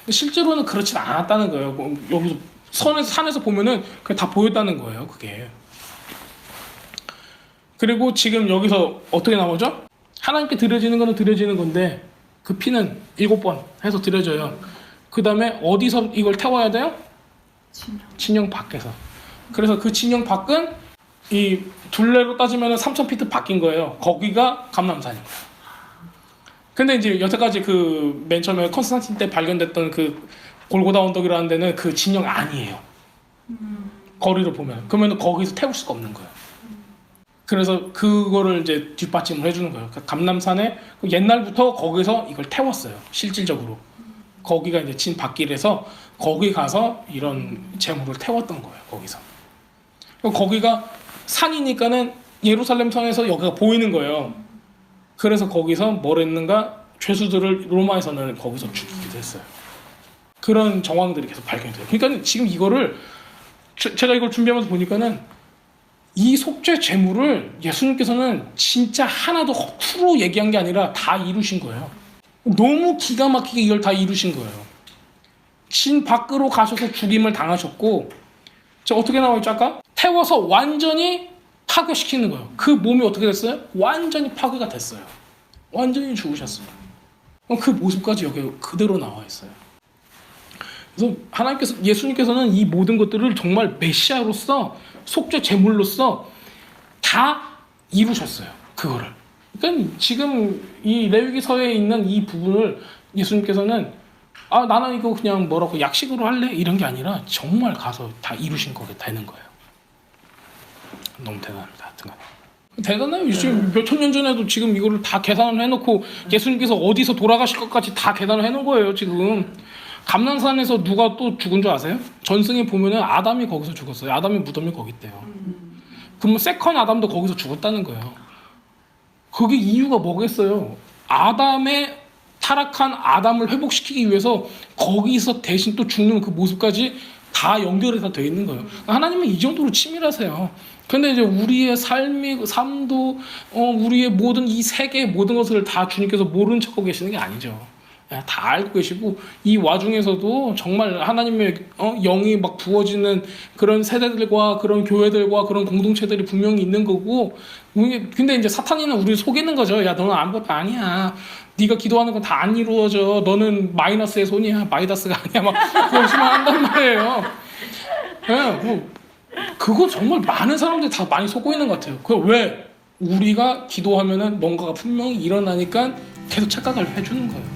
실제로는 그렇진 않았다는 거예요. 여기서 산에서 보면은 그게 다 보였다는 거예요. 그게. 그리고 지금 여기서 어떻게 나오죠? 하나님께 드려지는 거는 드려지는 건데 그 피는 7번 해서 드려져요. 그 다음에 어디서 이걸 태워야 돼요? 진영 밖에서. 그래서 그 진영 밖은 이 둘레로 따지면 3,000피트 밖인 거예요. 거기가 감람산인 거예요. 근데 이제 여태까지 그 맨 처음에 컨스탄틴 때 발견됐던 그 골고다 언덕이라는 데는 그 진영 아니에요. 거리를 보면. 그러면 거기서 태울 수가 없는 거예요. 그래서 그거를 이제 뒷받침을 해주는 거예요. 그러니까 감람산에 옛날부터 거기서 이걸 태웠어요. 실질적으로. 거기가 이제 진밭길에서 거기 가서 이런 재물을 태웠던 거예요. 거기서. 거기가 산이니까는 예루살렘 성에서 여기가 보이는 거예요. 그래서 거기서 뭘 했는가? 죄수들을 로마에서는 거기서 죽이기도 했어요. 그런 정황들이 계속 발견이 돼요. 그러니까 지금 이거를 제가 이걸 준비하면서 보니까는 이 속죄 제물을 예수님께서는 진짜 하나도 허투루 얘기한 게 아니라 다 이루신 거예요. 너무 기가 막히게 이걸 다 이루신 거예요. 진 밖으로 가셔서 죽임을 당하셨고, 자, 어떻게 나와있죠 아까? 태워서 완전히 파괴시키는 거예요. 그 몸이 어떻게 됐어요? 완전히 파괴가 됐어요. 완전히 죽으셨어요. 그 모습까지 여기 그대로 나와 있어요. 그래서 예수님께서는 이 모든 것들을 정말 메시아로서 속죄 제물로서 다 이루셨어요. 그거를. 그러니까 지금 이 레위기서에 있는 이 부분을 예수님께서는 나는 이거 그냥 뭐라고 약식으로 할래? 이런 게 아니라 정말 가서 다 이루신 거게 되는 거예요. 너무 대단합니다. 하여튼간. 대단해요. 지금 몇천 년 전에도 지금 이거를 다 계산을 해놓고 예수님께서 어디서 돌아가실 것까지 다 계산을 해놓은 거예요. 지금. 감람산에서 누가 또 죽은 줄 아세요? 전승에 보면은 아담이 거기서 죽었어요. 아담의 무덤이 거기 있대요. 그러면 세컨 아담도 거기서 죽었다는 거예요. 그게 이유가 뭐겠어요? 아담의 타락한 아담을 회복시키기 위해서 거기서 대신 또 죽는 그 모습까지 다 연결이 다 돼 있는 거예요. 하나님은 이 정도로 치밀하세요. 근데 이제 우리의 삶도 우리의 모든 이 세계의 모든 것을 다 주님께서 모르는 척하고 계시는 게 아니죠. 다 알고 계시고 이 와중에서도 정말 하나님의 영이 막 부어지는 그런 세대들과 그런 교회들과 그런 공동체들이 분명히 있는 거고, 근데 이제 사탄이는 우리를 속이는 거죠. 야, 너는 아무것도 아니야. 네가 기도하는 건 다 안 이루어져. 너는 마이너스의 손이야. 마이다스가 아니야. 막 그러시만 한단 말이에요. 그거 정말 많은 사람들이 다 많이 속고 있는 것 같아요. 그 왜? 우리가 기도하면은 뭔가가 분명히 일어나니까 계속 착각을 해주는 거예요.